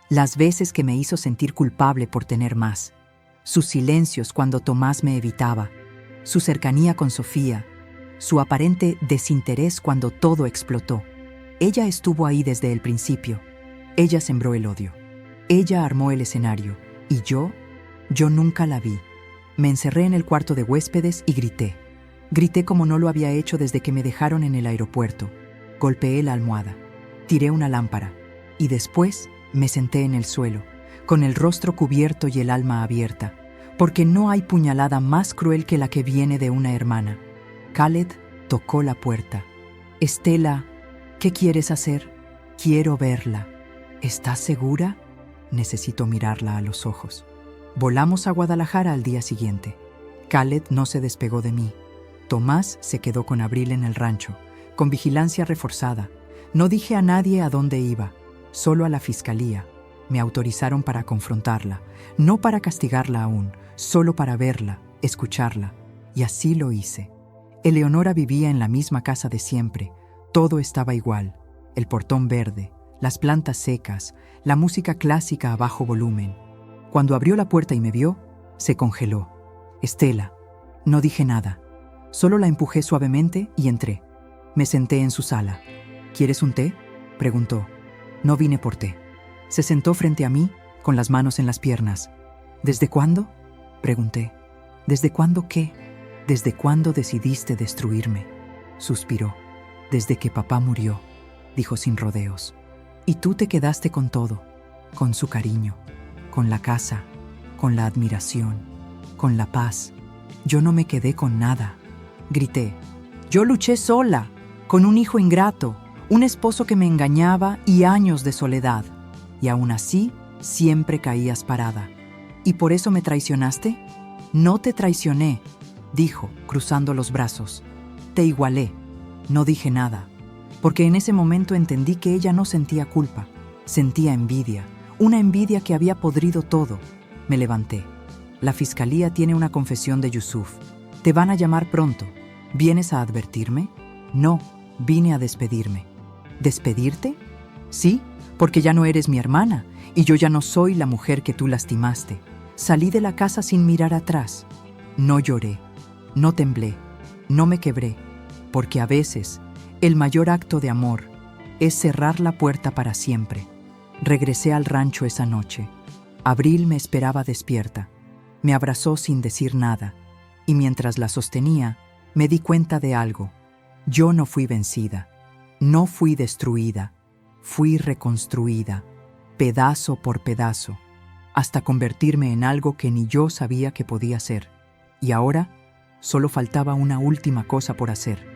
las veces que me hizo sentir culpable por tener más, sus silencios cuando Tomás me evitaba, su cercanía con Sofía, su aparente desinterés cuando todo explotó. Ella estuvo ahí desde el principio. Ella sembró el odio. Ella armó el escenario. Y yo nunca la vi. Me encerré en el cuarto de huéspedes y grité. Grité como no lo había hecho desde que me dejaron en el aeropuerto. Golpeé la almohada. Tiré una lámpara. Y después me senté en el suelo, con el rostro cubierto y el alma abierta, porque no hay puñalada más cruel que la que viene de una hermana. Khaled tocó la puerta. Estela, ¿qué quieres hacer? Quiero verla. ¿Estás segura? Necesito mirarla a los ojos. Volamos a Guadalajara al día siguiente. Khaled no se despegó de mí. Tomás se quedó con Abril en el rancho, con vigilancia reforzada. No dije a nadie a dónde iba, solo a la fiscalía. Me autorizaron para confrontarla, no para castigarla aún, solo para verla, escucharla. Y así lo hice. Eleonora vivía en la misma casa de siempre. Todo estaba igual. El portón verde, las plantas secas, la música clásica a bajo volumen. Cuando abrió la puerta y me vio, se congeló. Estela. No dije nada. Solo la empujé suavemente y entré. Me senté en su sala. ¿Quieres un té?, preguntó. No vine por té. Se sentó frente a mí, con las manos en las piernas. ¿Desde cuándo?, pregunté. ¿Desde cuándo qué? ¿Desde cuándo decidiste destruirme?, suspiró. Desde que papá murió, dijo sin rodeos. Y tú te quedaste con todo, con su cariño, con la casa, con la admiración, con la paz. Yo no me quedé con nada, grité. Yo luché sola, con un hijo ingrato, un esposo que me engañaba y años de soledad. Y aún así, siempre caías parada. ¿Y por eso me traicionaste? No te traicioné, dijo, cruzando los brazos. Te igualé. No dije nada, porque en ese momento entendí que ella no sentía culpa, sentía envidia, una envidia que había podrido todo. Me levanté. La fiscalía tiene una confesión de Yusuf. Te van a llamar pronto. ¿Vienes a advertirme? No, vine a despedirme. ¿Despedirte? Sí, porque ya no eres mi hermana y yo ya no soy la mujer que tú lastimaste. Salí de la casa sin mirar atrás. No lloré, no temblé, no me quebré, porque a veces el mayor acto de amor es cerrar la puerta para siempre. Regresé al rancho esa noche. Abril me esperaba despierta. Me abrazó sin decir nada, y mientras la sostenía, me di cuenta de algo. Yo no fui vencida, no fui destruida, fui reconstruida, pedazo por pedazo, hasta convertirme en algo que ni yo sabía que podía ser. Y ahora, solo faltaba una última cosa por hacer.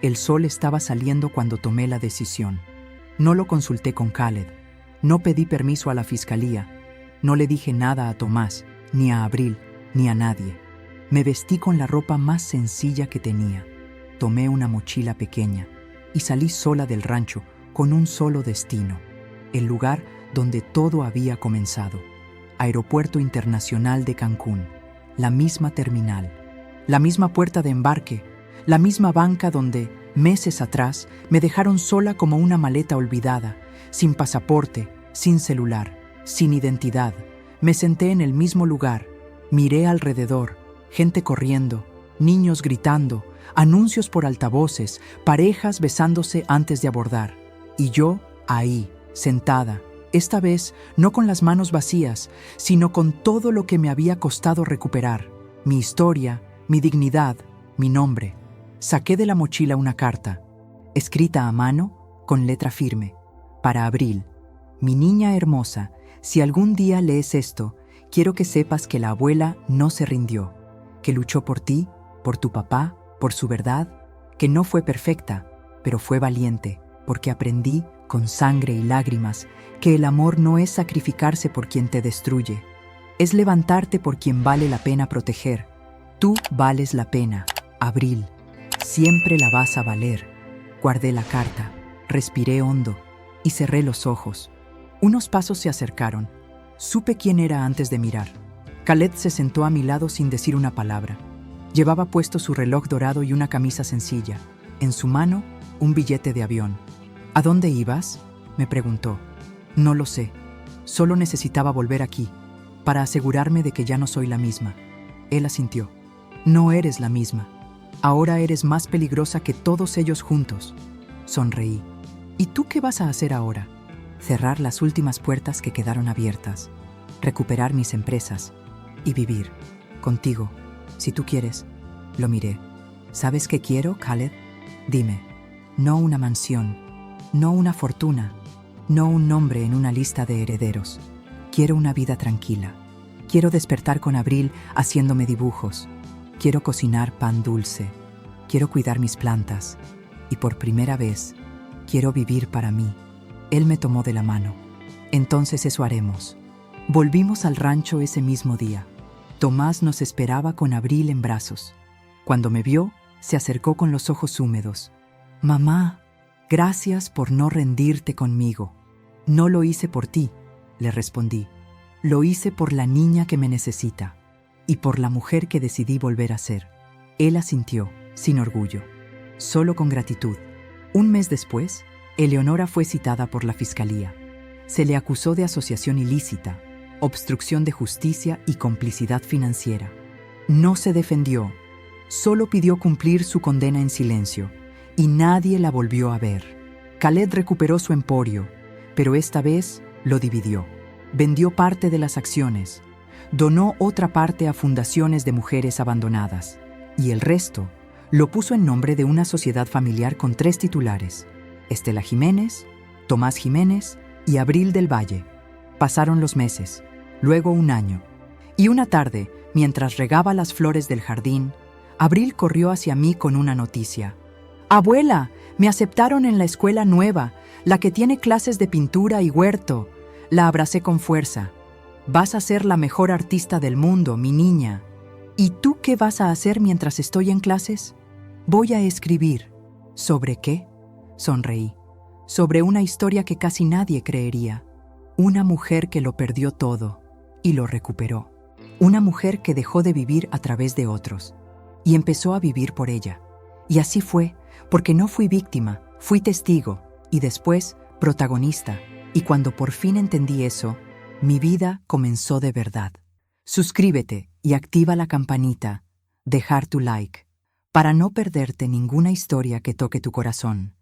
El sol estaba saliendo cuando tomé la decisión. No lo consulté con Khaled, no pedí permiso a la fiscalía, no le dije nada a Tomás, ni a Abril, ni a nadie. Me vestí con la ropa más sencilla que tenía. Tomé una mochila pequeña y salí sola del rancho con un solo destino, el lugar donde todo había comenzado. Aeropuerto Internacional de Cancún, la misma terminal, la misma puerta de embarque, la misma banca donde, meses atrás, me dejaron sola como una maleta olvidada, sin pasaporte, sin celular, sin identidad. Me senté en el mismo lugar, miré alrededor, gente corriendo, niños gritando, anuncios por altavoces, parejas besándose antes de abordar. Y yo, ahí, sentada, esta vez no con las manos vacías, sino con todo lo que me había costado recuperar, mi historia, mi dignidad, mi nombre. Saqué de la mochila una carta, escrita a mano, con letra firme, para Abril. Mi niña hermosa, si algún día lees esto, quiero que sepas que la abuela no se rindió, que luchó por ti, por tu papá, por su verdad, que no fue perfecta, pero fue valiente, porque aprendí, con sangre y lágrimas, que el amor no es sacrificarse por quien te destruye, es levantarte por quien vale la pena proteger. Tú vales la pena, Abril. Siempre la vas a valer. Guardé la carta, respiré hondo y cerré los ojos. Unos pasos se acercaron. Supe quién era antes de mirar. Khaled se sentó a mi lado sin decir una palabra. Llevaba puesto su reloj dorado y una camisa sencilla. En su mano, un billete de avión. ¿A dónde ibas?, me preguntó. No lo sé. Solo necesitaba volver aquí, para asegurarme de que ya no soy la misma. Él asintió. No eres la misma. Ahora eres más peligrosa que todos ellos juntos. Sonreí. ¿Y tú qué vas a hacer ahora? Cerrar las últimas puertas que quedaron abiertas, recuperar mis empresas y vivir contigo, si tú quieres. Lo miré. ¿Sabes qué quiero, Khaled? Dime. No una mansión, no una fortuna, no un nombre en una lista de herederos. Quiero una vida tranquila. Quiero despertar con Abril haciéndome dibujos. Quiero cocinar pan dulce. Quiero cuidar mis plantas. Y por primera vez, quiero vivir para mí. Él me tomó de la mano. Entonces eso haremos. Volvimos al rancho ese mismo día. Tomás nos esperaba con Abril en brazos. Cuando me vio, se acercó con los ojos húmedos. Mamá, gracias por no rendirte conmigo. No lo hice por ti, le respondí. Lo hice por la niña que me necesita y por la mujer que decidí volver a ser. Él asintió, sin orgullo, solo con gratitud. Un mes después, Eleonora fue citada por la fiscalía. Se le acusó de asociación ilícita, obstrucción de justicia y complicidad financiera. No se defendió, solo pidió cumplir su condena en silencio, y nadie la volvió a ver. Khaled recuperó su emporio, pero esta vez lo dividió. Vendió parte de las acciones, donó otra parte a fundaciones de mujeres abandonadas, y el resto lo puso en nombre de una sociedad familiar con 3 titulares: Estela Jiménez, Tomás Jiménez y Abril del Valle. Pasaron los meses, luego un año, y una tarde, mientras regaba las flores del jardín, Abril corrió hacia mí con una noticia. «Abuela, me aceptaron en la escuela nueva, la que tiene clases de pintura y huerto». La abracé con fuerza. «Vas a ser la mejor artista del mundo, mi niña». «¿Y tú qué vas a hacer mientras estoy en clases?» «Voy a escribir». «¿Sobre qué?», sonreí. «Sobre una historia que casi nadie creería. Una mujer que lo perdió todo y lo recuperó. Una mujer que dejó de vivir a través de otros y empezó a vivir por ella. Y así fue, porque no fui víctima, fui testigo y después protagonista. Y cuando por fin entendí eso, mi vida comenzó de verdad. Suscríbete y activa la campanita, dejar tu like, para no perderte ninguna historia que toque tu corazón.